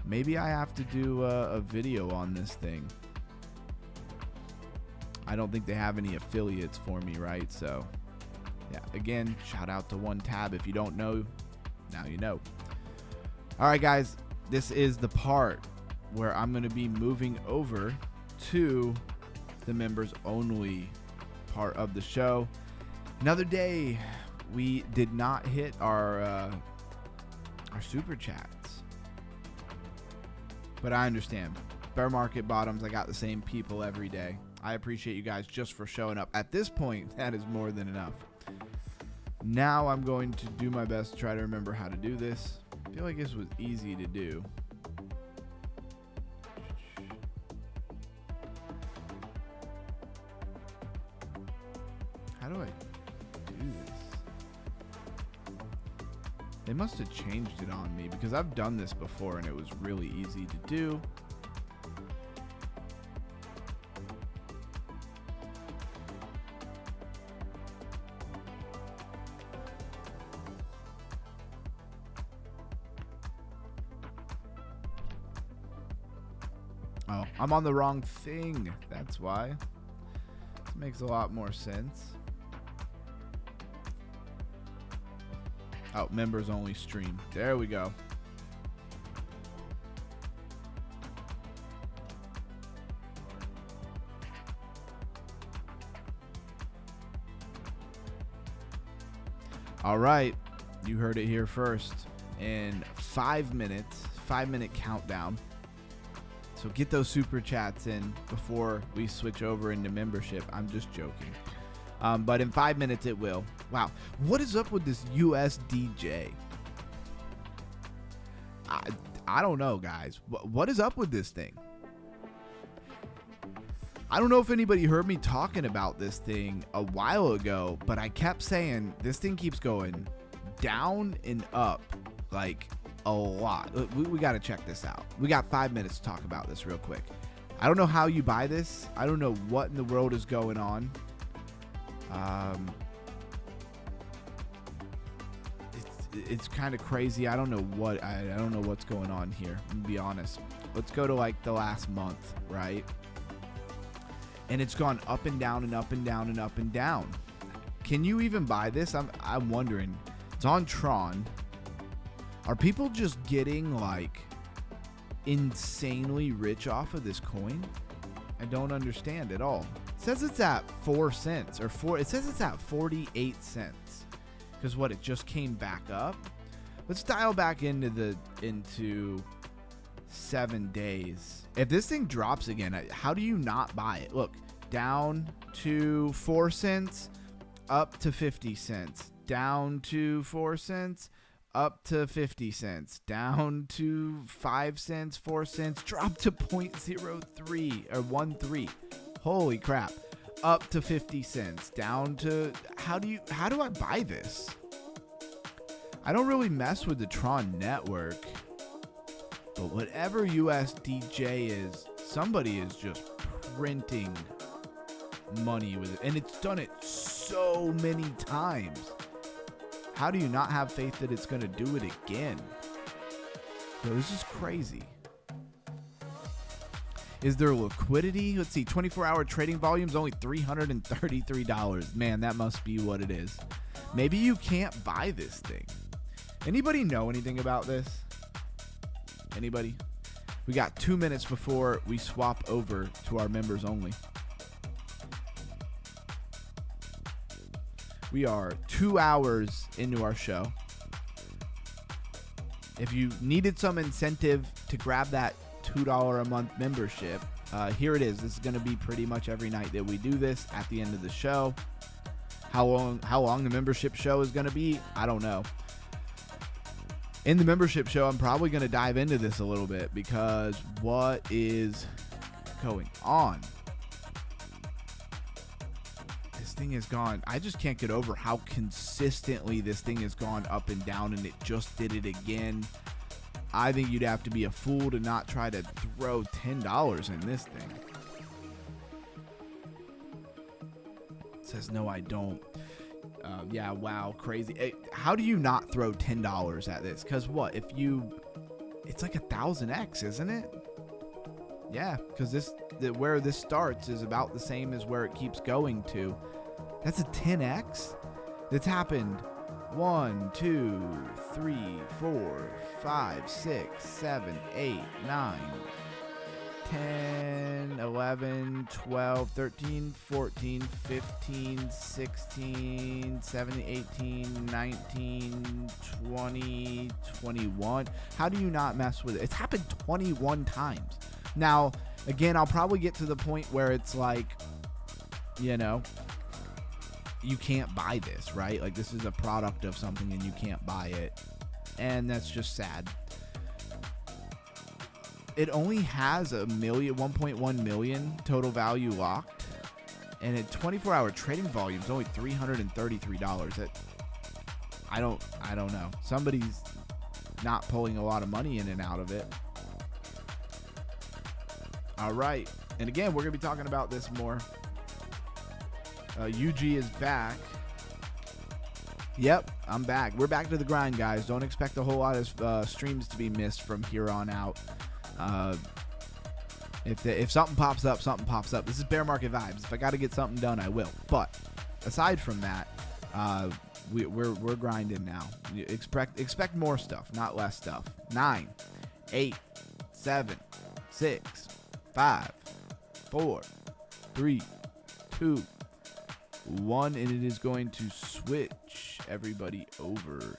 Maybe I have to do a video on this thing. I don't think they have any affiliates for me, right? So yeah, again, shout out to One Tab. If you don't know, now you know. All right, guys, this is the part where I'm going to be moving over to the members only part of the show. Another day, we did not hit our super chats, but I understand. Bear market bottoms, I got the same people every day. I appreciate you guys just for showing up. At this point, that is more than enough. Now I'm going to do my best to try to remember how to do this. I feel like this was easy to do. How do I do this? They must have changed it on me because I've done this before and it was really easy to do. Oh, I'm on the wrong thing. That's why. This makes a lot more sense. Oh, members only stream. There we go. All right. You heard it here first. In 5 minutes, 5-minute countdown. So get those super chats in before we switch over into membership. I'm just joking. But in 5 minutes it will. Wow. What is up with this USDJ? I don't know, guys. What is up with this thing? I don't know if anybody heard me talking about this thing a while ago, but I kept saying this thing keeps going down and up like a lot. We got to check this out. We got 5 minutes to talk about this real quick. I don't know how you buy this. I don't know what in the world is going on. It's kind of crazy. I don't know what I don't know what's going on here. To be honest, let's go to like the last month, right? And it's gone up and down and up and down and up and down. Can you even buy this? I'm wondering. It's on Tron. Are people just getting like insanely rich off of this coin? I don't understand at all. It says it's at 4 cents or it says it's at 48 cents. Because what, it just came back up? Let's dial back into 7 days. If this thing drops again, how do you not buy it? Look, down to 4 cents, up to 50 cents, down to 4 cents, up to 50 cents, down to 5 cents, 4 cents, drop to 0.03 or 13. Holy crap. Up to 50 cents, down to, how do I buy this? I don't really mess with the Tron network, but whatever USDJ is, somebody is just printing money with it, and it's done it so many times. How do you not have faith that it's going to do it again? Yo, this is crazy. Is there liquidity? Let's see. 24-hour trading volume's only $333. Man, that must be what it is. Maybe you can't buy this thing. Anybody know anything about this? Anybody? We got 2 minutes before we swap over to our members only. We are 2 hours into our show. If you needed some incentive to grab that $2 a month membership, here it is. This is going to be pretty much every night that we do this at the end of the show. How long the membership show is going to be, I don't know. In the membership show, I'm probably going to dive into this a little bit, because what is going on? This thing has gone, I just can't get over how consistently this thing has gone up and down, and it just did it again. I think you'd have to be a fool to not try to throw $10 in this thing. It says, no, I don't. Yeah, wow, crazy. How do you not throw $10 at this? Because what? It's like 1,000x, isn't it? Yeah, because where this starts is about the same as where it keeps going to. That's a 10x? That's happened 1, 2, 3, 4, 5, 6, 7, 8, 9, 10, 11, 12, 13, 14, 15, 16, 17, 18, 19, 20, 21. How do you not mess with it? It's happened 21 times. Now, again, I'll probably get to the point where it's like, you can't buy this, right? Like, this is a product of something and you can't buy it. And that's just sad. It only has 1.1 million total value locked. And at 24-hour trading volume is only $333. I don't know. Somebody's not pulling a lot of money in and out of it. All right. And again, we're going to be talking about this more. UG is back. Yep, I'm back. We're back to the grind, guys. Don't expect a whole lot of streams to be missed from here on out. If something pops up, something pops up. This is bear market vibes. If I got to get something done, I will. But aside from that, we're grinding now. Expect more stuff, not less stuff. 9, 8, 7, 6, 5, 4, 3, 2, 1, and it is going to switch everybody over.